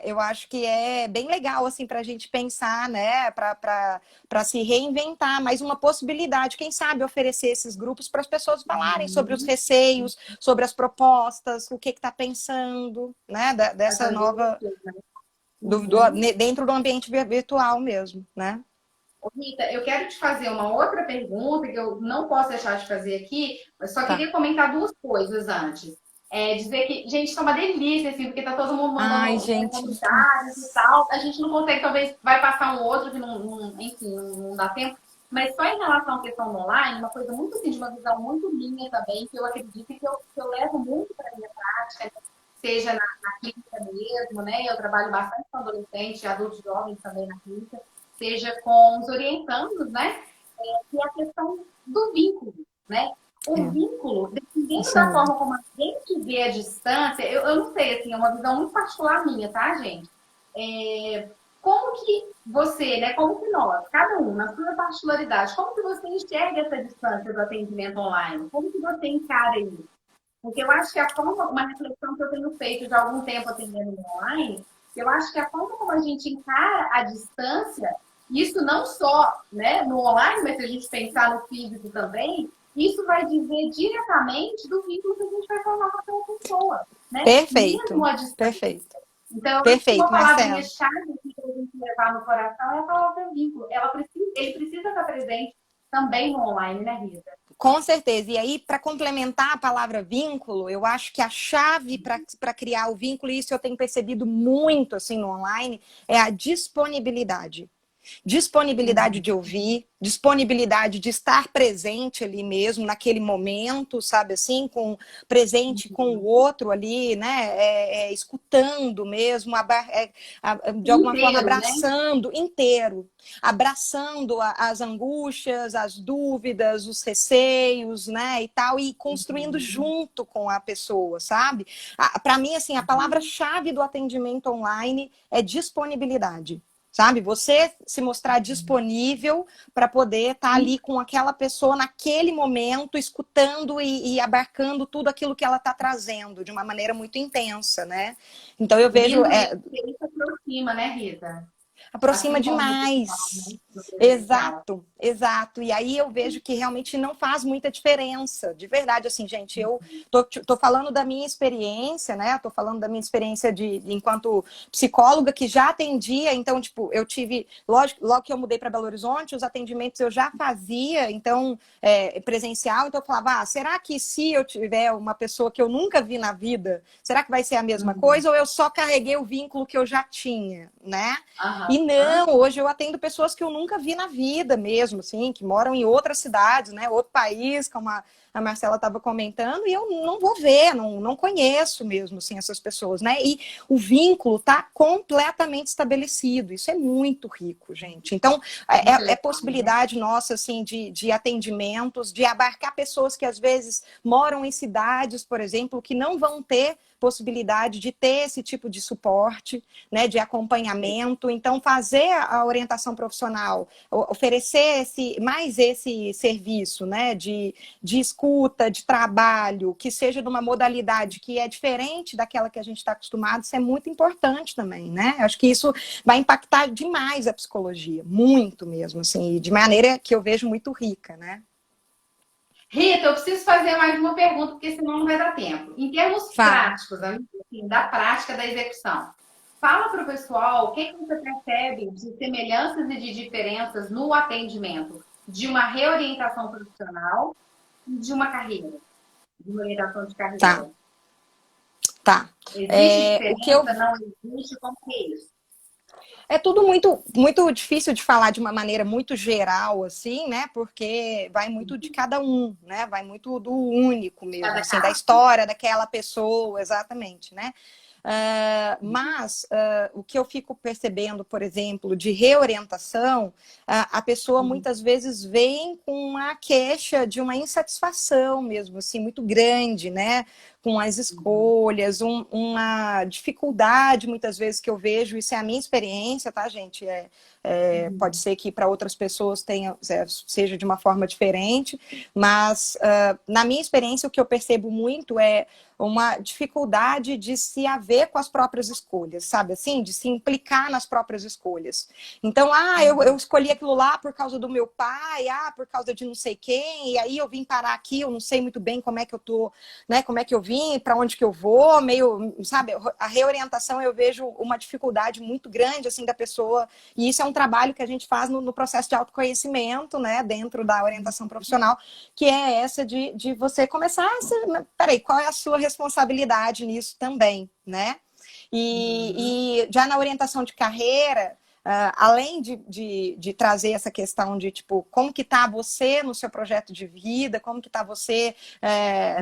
eu acho que é bem legal, assim, para a gente pensar, né, para se reinventar, mais uma possibilidade, quem sabe oferecer esses grupos para as pessoas falarem sobre os receios, sobre as propostas, o que está pensando, né, dessa nova, dentro do ambiente virtual mesmo, né? Rita, eu quero te fazer uma outra pergunta que eu não posso deixar de fazer aqui, mas só Tá. queria comentar duas coisas antes. Dizer que, gente, tá uma delícia, assim, porque tá todo mundo Ai, mandando gente. comentários e tal. A gente não consegue, talvez vai passar um outro que enfim, não dá tempo. Mas só em relação à questão do online, uma coisa muito assim, de uma visão muito minha também, que eu acredito e que eu levo muito para a minha prática, seja na clínica mesmo, né? Eu trabalho bastante com adolescentes e adultos jovens também na clínica, seja com os orientandos, né? Que é a questão do vínculo, né? O vínculo, dependendo da forma como a gente vê a distância, eu não sei, assim, é uma visão muito particular minha, tá, gente? Como que você, né, como que nós, cada um, na sua particularidade, como que você enxerga essa distância do atendimento online? Como que você encara isso? Porque eu acho que a forma, uma reflexão que eu tenho feito já há algum tempo atendendo online, eu acho que a forma como a gente encara a distância, isso não só, né, no online, mas se a gente pensar no físico também, isso vai dizer diretamente do vínculo que a gente vai formar com aquela pessoa, né? Perfeito. Mesmo a distância. Perfeito. Então, Perfeito, uma palavrinha-chave que a gente levar no coração é a palavra vínculo. Ele precisa estar presente também no online, né, Rita? Com certeza. E aí, para complementar a palavra vínculo, eu acho que a chave para criar o vínculo, e isso eu tenho percebido muito assim no online, é a disponibilidade. Disponibilidade de ouvir, disponibilidade de estar presente ali mesmo, naquele momento, sabe assim, presente com o outro ali, né, escutando mesmo, de alguma forma abraçando, inteiro, abraçando as angústias, as dúvidas, os receios, né, e tal, e construindo junto com a pessoa, sabe? Para mim, assim, a palavra-chave do atendimento online é disponibilidade. Sabe? Você se mostrar disponível para poder estar ali com aquela pessoa naquele momento, escutando e abarcando tudo aquilo que ela está trazendo de uma maneira muito intensa, né? Então eu vejo... Isso aproxima, né, Rita? Aproxima assim demais. Né? Exato, exato. E aí eu vejo que realmente não faz muita diferença. De verdade, assim, gente, eu tô falando da minha experiência, né? Tô falando da minha experiência enquanto psicóloga que já atendia. Então, tipo, eu tive... Logo que eu mudei para Belo Horizonte, os atendimentos eu já fazia, então, presencial. Então eu falava, será que se eu tiver uma pessoa que eu nunca vi na vida, será que vai ser a mesma coisa? Ou eu só carreguei o vínculo que eu já tinha, né? E não, hoje eu atendo pessoas que eu nunca nunca vi na vida mesmo, assim, que moram em outras cidades, né, outro país, como a Marcela estava comentando, e eu não vou ver, não conheço mesmo, assim, essas pessoas, né, e o vínculo está completamente estabelecido, isso é muito rico, gente. Então, Muito é legal, né? possibilidade nossa, assim, de atendimentos, de abarcar pessoas que às vezes moram em cidades, por exemplo, que não vão ter possibilidade de ter esse tipo de suporte, né, de acompanhamento. Então, fazer a orientação profissional, oferecer mais esse serviço, né, de escuta, de trabalho, que seja de uma modalidade que é diferente daquela que a gente está acostumado, isso é muito importante também, né? Acho que isso vai impactar demais a psicologia, muito mesmo, assim, de maneira que eu vejo muito rica, né? Rita, eu preciso fazer mais uma pergunta, porque senão não vai dar tempo. Em termos Fala. práticos, assim, da prática da execução, fala para o pessoal o que você percebe de semelhanças e de diferenças no atendimento de uma reorientação profissional e de uma carreira, de uma orientação de Tá, carreira. tá. Existe O que eu diferença? Não existe? Como que é isso? É tudo muito difícil de falar de uma maneira muito geral, assim, né? Porque vai muito de cada um, né? Vai muito do único mesmo, Cada assim, da caso. história daquela pessoa, exatamente, né? Mas o que eu fico percebendo, por exemplo, de reorientação, a pessoa muitas vezes vem com uma queixa de uma insatisfação mesmo, assim, muito grande, né? Com as escolhas, uma dificuldade, muitas vezes, que eu vejo, isso é a minha experiência, tá, gente? Pode ser que para outras pessoas seja de uma forma diferente, mas na minha experiência, o que eu percebo muito é uma dificuldade de se haver com as próprias escolhas, sabe assim? De se implicar nas próprias escolhas. Então, eu escolhi aquilo lá por causa do meu pai, por causa de não sei quem, e aí eu vim parar aqui, eu não sei muito bem como é que eu tô, né? Como é que eu vim, para onde que eu vou, meio, sabe? A reorientação eu vejo uma dificuldade muito grande, assim, da pessoa, e isso é um trabalho que a gente faz no processo de autoconhecimento, né? Dentro da orientação profissional, que é essa de você começar peraí, qual é a sua responsabilidade nisso também, né? E já na orientação de carreira, além de trazer essa questão de, tipo, como que tá você no seu projeto de vida, como que tá você,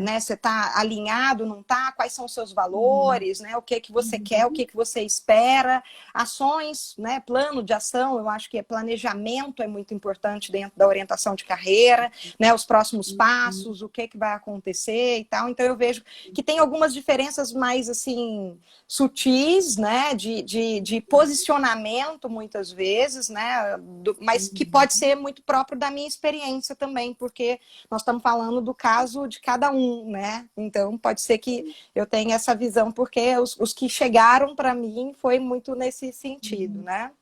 né, você tá alinhado, não tá, quais são os seus valores, né, o que que você quer, o que que você espera, ações, né, plano de ação, eu acho que planejamento é muito importante dentro da orientação de carreira, né, os próximos passos, o que que vai acontecer e tal, então eu vejo que tem algumas diferenças mais, assim, sutis, né, de posicionamento muitas vezes, né, mas que pode ser muito próprio da minha experiência também, porque nós estamos falando do caso de cada um, né, então pode ser que eu tenha essa visão, porque os que chegaram para mim foi muito nesse sentido, né.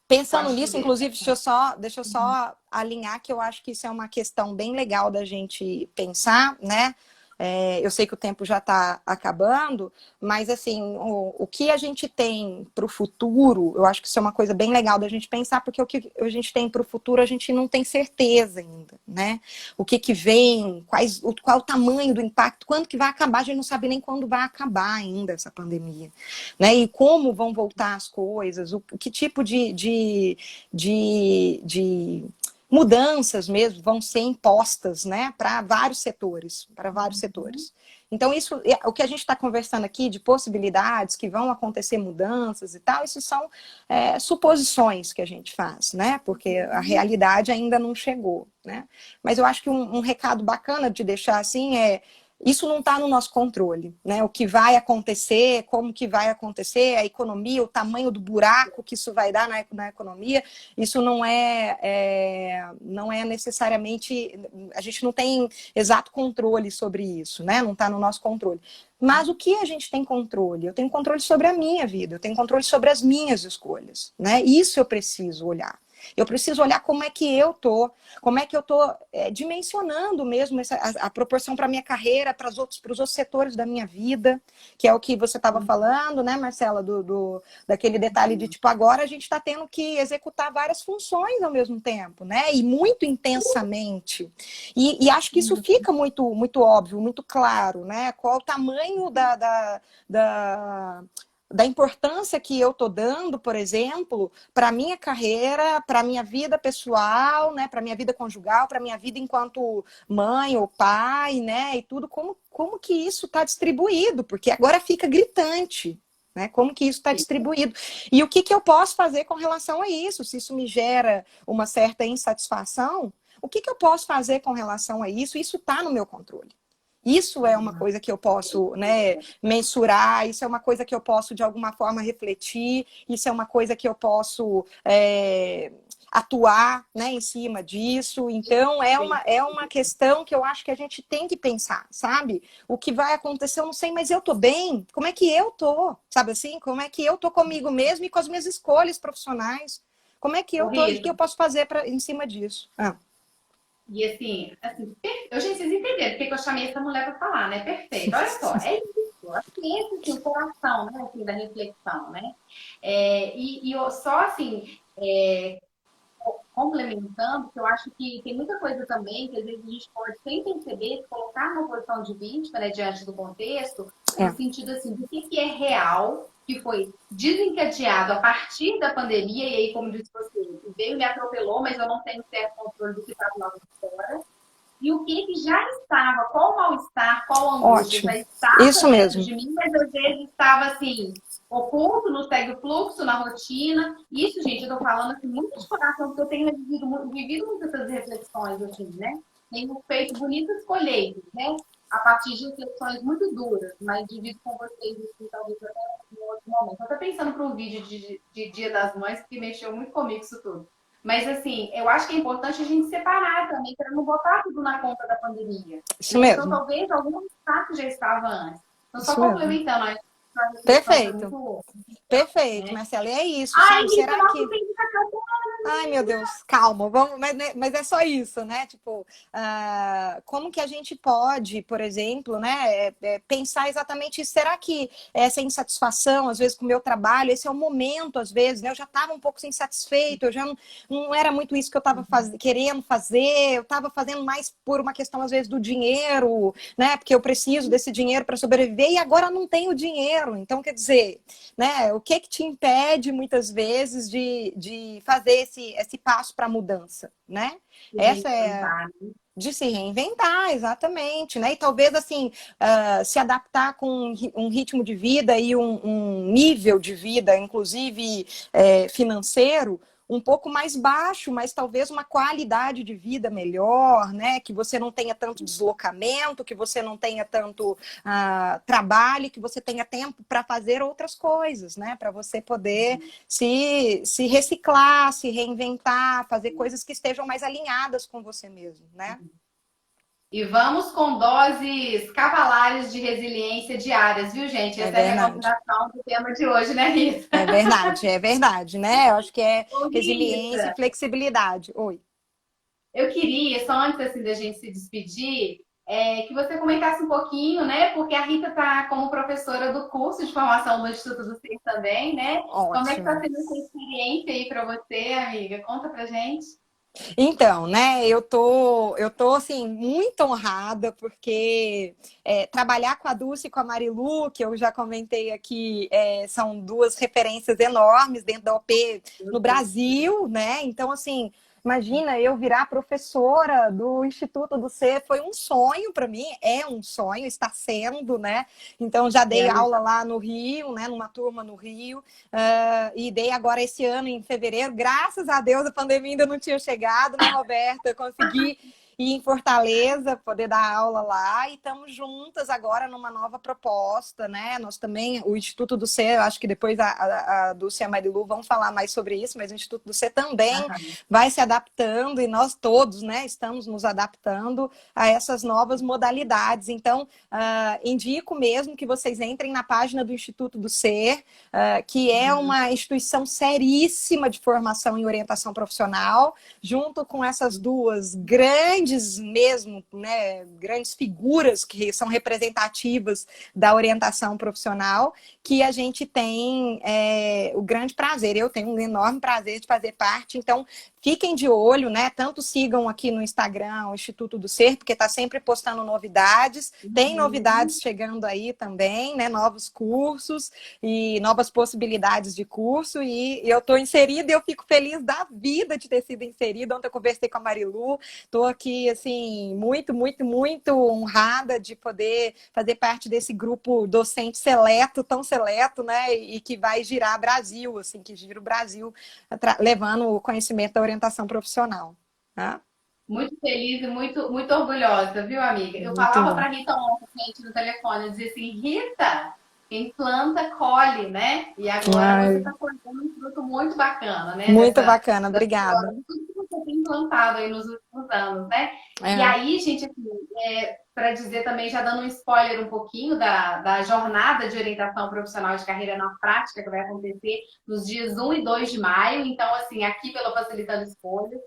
Pensando Pode nisso, dizer. inclusive, deixa eu só alinhar que eu acho que isso é uma questão bem legal da gente pensar, né? Eu sei que o tempo já está acabando, mas assim, o que a gente tem para o futuro, eu acho que isso é uma coisa bem legal da gente pensar, porque o que a gente tem para o futuro a gente não tem certeza ainda, né? O que vem, qual o tamanho do impacto, quando que vai acabar, a gente não sabe nem quando vai acabar ainda essa pandemia, né? E como vão voltar as coisas, que tipo de mudanças mesmo vão ser impostas, né, para vários setores, Então, isso, o que a gente está conversando aqui de possibilidades que vão acontecer mudanças e tal, isso são suposições que a gente faz, né? Porque a realidade ainda não chegou, né? Mas eu acho que um recado bacana de deixar assim isso não está no nosso controle, né? O que vai acontecer, como que vai acontecer, a economia, o tamanho do buraco que isso vai dar na economia, isso não é necessariamente, a gente não tem exato controle sobre isso, né? Não está no nosso controle. Mas o que a gente tem controle? Eu tenho controle sobre a minha vida, eu tenho controle sobre as minhas escolhas, né? Isso eu preciso olhar. Eu preciso olhar como é que eu tô, como é que eu tô dimensionando mesmo a proporção para a minha carreira, para os outros setores da minha vida, que é o que você estava falando, né, Marcela, daquele detalhe de, tipo, agora a gente está tendo que executar várias funções ao mesmo tempo, né, e muito intensamente. E acho que isso fica muito óbvio, muito claro, né, qual o tamanho da da importância que eu estou dando, por exemplo, para a minha carreira, para a minha vida pessoal, né, para a minha vida conjugal, para a minha vida enquanto mãe ou pai, né, e tudo, como que isso está distribuído, porque agora fica gritante, né, como que isso está distribuído. E o que eu posso fazer com relação a isso? Se isso me gera uma certa insatisfação, o que eu posso fazer com relação a isso? Isso está no meu controle. Isso é uma coisa que eu posso, né, mensurar, isso é uma coisa que eu posso, de alguma forma, refletir, isso é uma coisa que eu posso atuar, né, em cima disso. Então, é uma questão que eu acho que a gente tem que pensar, sabe? O que vai acontecer, eu não sei, mas eu tô bem? Como é que eu tô? Sabe assim? Como é que eu tô comigo mesmo e com as minhas escolhas profissionais? Como é que eu tô? O que eu posso fazer em cima disso? E assim, eu, gente, vocês entenderam porque que eu chamei essa mulher para falar, né? Perfeito. Olha só, é isso. Assim, esse assim, o coração, né? Assim, da reflexão, né? Eu só assim, complementando, que eu acho que tem muita coisa também que às vezes a gente pode, sem perceber, se colocar numa posição de vítima, né, diante do contexto, no sentido assim, do que é real, que foi desencadeado a partir da pandemia, e aí, como disse você, veio me atropelou, mas eu não tenho certo controle do que está do lado de fora. E o que já estava, qual mal-estar, qual angústia já estava isso mesmo. dentro de mim, mas às vezes estava assim, oculto, não segue o fluxo, na rotina. Isso, gente, eu tô falando assim, muito de coração, porque eu tenho vivido muitas essas reflexões, assim, né? Tenho feito bonitas colheitas, né? A partir de reflexões muito duras, mas divido com vocês, assim, talvez até em outro momento. Eu tô pensando para um vídeo de Dia das Mães, que mexeu muito comigo isso tudo. Mas, assim, eu acho que é importante a gente separar também, para não botar tudo na conta da pandemia. Isso Né? Então, mesmo. talvez algum status já estava antes. Então, só Isso mesmo. complementando, a Perfeito. Perfeito, Marcela. E é isso, Ai, sabe? Rita, Será nossa, que... tem que ficar calma. Ai, meu Deus, calma, vamos, mas é só isso, né? Tipo, como que a gente pode, por exemplo, né, pensar exatamente isso? Será que essa insatisfação, às vezes, com o meu trabalho, esse é o momento, às vezes, né? Eu já estava um pouco insatisfeito, eu já não era muito isso que eu estava querendo fazer, eu estava fazendo mais por uma questão, às vezes, do dinheiro, né? Porque eu preciso desse dinheiro para sobreviver e agora não tenho dinheiro. Então, quer dizer, né? O que te impede, muitas vezes, de fazer esse passo para a mudança, né? Essa é de se reinventar, exatamente, né? E talvez, assim, se adaptar com um ritmo de vida e um nível de vida, inclusive financeiro, um pouco mais baixo, mas talvez uma qualidade de vida melhor, né? Que você não tenha tanto deslocamento, que você não tenha tanto trabalho, que você tenha tempo para fazer outras coisas, né? Para você poder se reciclar, se reinventar, fazer coisas que estejam mais alinhadas com você mesmo, né? E vamos com doses cavalares de resiliência diárias, viu, gente? Essa é a recomendação do tema de hoje, né, Rita? É verdade, né? Eu acho que é Ô, resiliência Rita, e flexibilidade. Oi. eu queria, só antes assim, da gente se despedir, que você comentasse um pouquinho, né? Porque a Rita está como professora do curso de formação do Instituto do CIR também, né? Ótimo. Como é que está sendo essa experiência aí para você, amiga? Conta pra gente. Então, né, eu tô assim, muito honrada, porque trabalhar com a Dulce e com a Marilu, que eu já comentei aqui, são duas referências enormes dentro da OP no Brasil, né? Então, assim, imagina eu virar professora do Instituto do Ser, foi um sonho para mim, é um sonho, está sendo, né? Então, já dei aula lá no Rio, né, numa turma no Rio, e dei agora esse ano, em fevereiro, graças a Deus, a pandemia ainda não tinha chegado, né, Roberta? Eu consegui ir em Fortaleza, poder dar aula lá, e estamos juntas agora numa nova proposta, né? Nós também, o Instituto do Ser, eu acho que depois a Dulce e a Marilu vão falar mais sobre isso, mas o Instituto do Ser também vai se adaptando, e nós todos, né, estamos nos adaptando a essas novas modalidades. Então, indico mesmo que vocês entrem na página do Instituto do Ser, que é uma instituição seríssima de formação em orientação profissional, junto com essas duas grandes grandes mesmo, né, grandes figuras que são representativas da orientação profissional, que a gente tem o grande prazer, eu tenho um enorme prazer de fazer parte, então fiquem de olho, né? Tanto sigam aqui no Instagram o Instituto do Ser, porque está sempre postando novidades, tem novidades chegando aí também, né? Novos cursos e novas possibilidades de curso, e eu estou inserida e eu fico feliz da vida de ter sido inserida. Ontem eu conversei com a Marilu, estou aqui, assim, muito, muito, muito honrada de poder fazer parte desse grupo docente seleto, tão seleto, né? E que vai girar Brasil, assim, que gira o Brasil, levando o conhecimento da orientação profissional. Tá? Muito feliz e muito, muito orgulhosa, viu, amiga? Eu Muito falava bom. para a Rita ontem, gente, no telefone, eu dizia assim, Rita, quem planta, colhe, né? E agora você Ai, está colhendo um fruto muito bacana, né? muito bacana, obrigada. De tudo que você tem plantado aí nos últimos anos, né? E É. aí, gente, assim, para dizer também, já dando um spoiler um pouquinho da jornada de orientação profissional de carreira na prática, que vai acontecer nos dias 1 e 2 de maio. Então, assim, aqui pelo Facilitando Escolhas,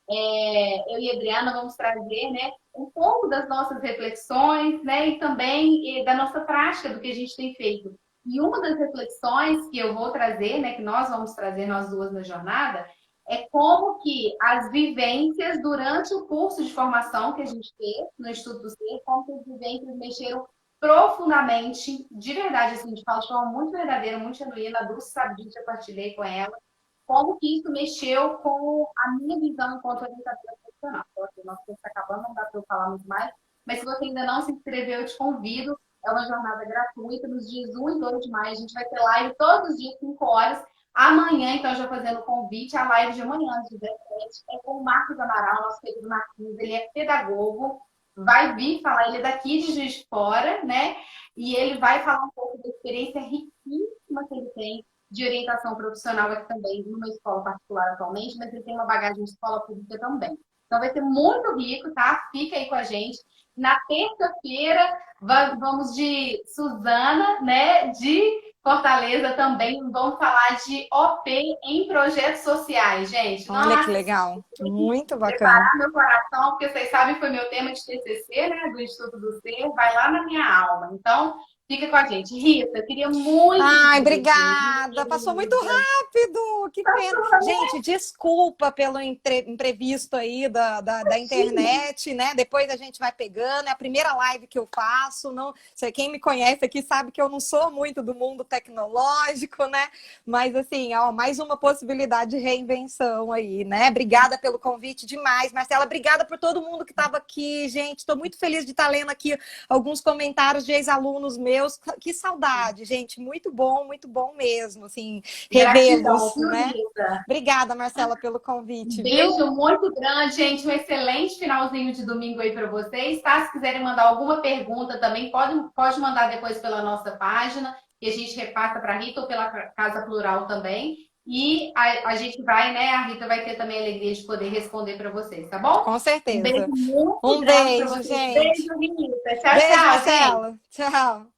eu e a Adriana vamos trazer, né, um pouco das nossas reflexões, né, e também da nossa prática, do que a gente tem feito. E uma das reflexões que eu vou trazer, né, que nós vamos trazer, nós duas na jornada, é como que as vivências durante o curso de formação que a gente fez no Instituto do Ser, como que as vivências mexeram profundamente, de verdade, assim, de forma muito verdadeira, muito genuína. A Dulce sabe disso, eu partilhei com ela como que isso mexeu com a minha visão enquanto orientadora profissional. Então, assim, nosso curso está acabando, não dá para eu falar muito mais, mas se você ainda não se inscreveu, eu te convido. É uma jornada gratuita, nos dias 1 e 2 de maio, a gente vai ter live todos os dias, 5 horas. Amanhã, então, já fazendo o convite, a live de amanhã, às 17, é com o Marcos Amaral, nosso querido Marquinhos, ele é pedagogo, vai vir falar, ele é daqui de Juiz de Fora, né? E ele vai falar um pouco da experiência riquíssima que ele tem de orientação profissional aqui também, numa escola particular atualmente, mas ele tem uma bagagem de escola pública também. Então vai ser muito rico, tá? Fica aí com a gente. Na terça-feira, vamos de Suzana, né? De Fortaleza também. Vamos falar de OP em projetos sociais, gente. Olha Nossa, que legal, muito bacana. preparar meu coração, porque vocês sabem que foi meu tema de TCC, né? Do Instituto do Ser, vai lá na minha alma. Então, fica com a gente. Rita, eu queria muito te Ai, dizer, obrigada. Passou muito rápido. Que pena. Gente, desculpa pelo imprevisto aí da internet, né? Depois a gente vai pegando. É a primeira live que eu faço. Não, quem me conhece aqui sabe que eu não sou muito do mundo tecnológico, né? Mas assim, ó, mais uma possibilidade de reinvenção aí, né? Obrigada pelo convite demais, Marcela. Obrigada por todo mundo que estava aqui, gente. Estou muito feliz de estar lendo aqui alguns comentários de ex-alunos meus. Que saudade, gente. Muito bom mesmo, assim, gratidão, revê-los, viu, né? Rita? Obrigada, Marcela, pelo Um convite, viu? beijo muito grande, gente. Um excelente finalzinho de domingo aí para vocês, tá? Se quiserem mandar alguma pergunta também, pode mandar depois pela nossa página, que a gente repassa para a Rita ou pela Casa Plural também. E a gente vai, né? A Rita vai ter também a alegria de poder responder para vocês, tá bom? Com Um beijo certeza. muito Um grande para beijo, vocês. gente. Beijo, Rita. Tchau, Beijo, tchau, gente. Marcela. Tchau.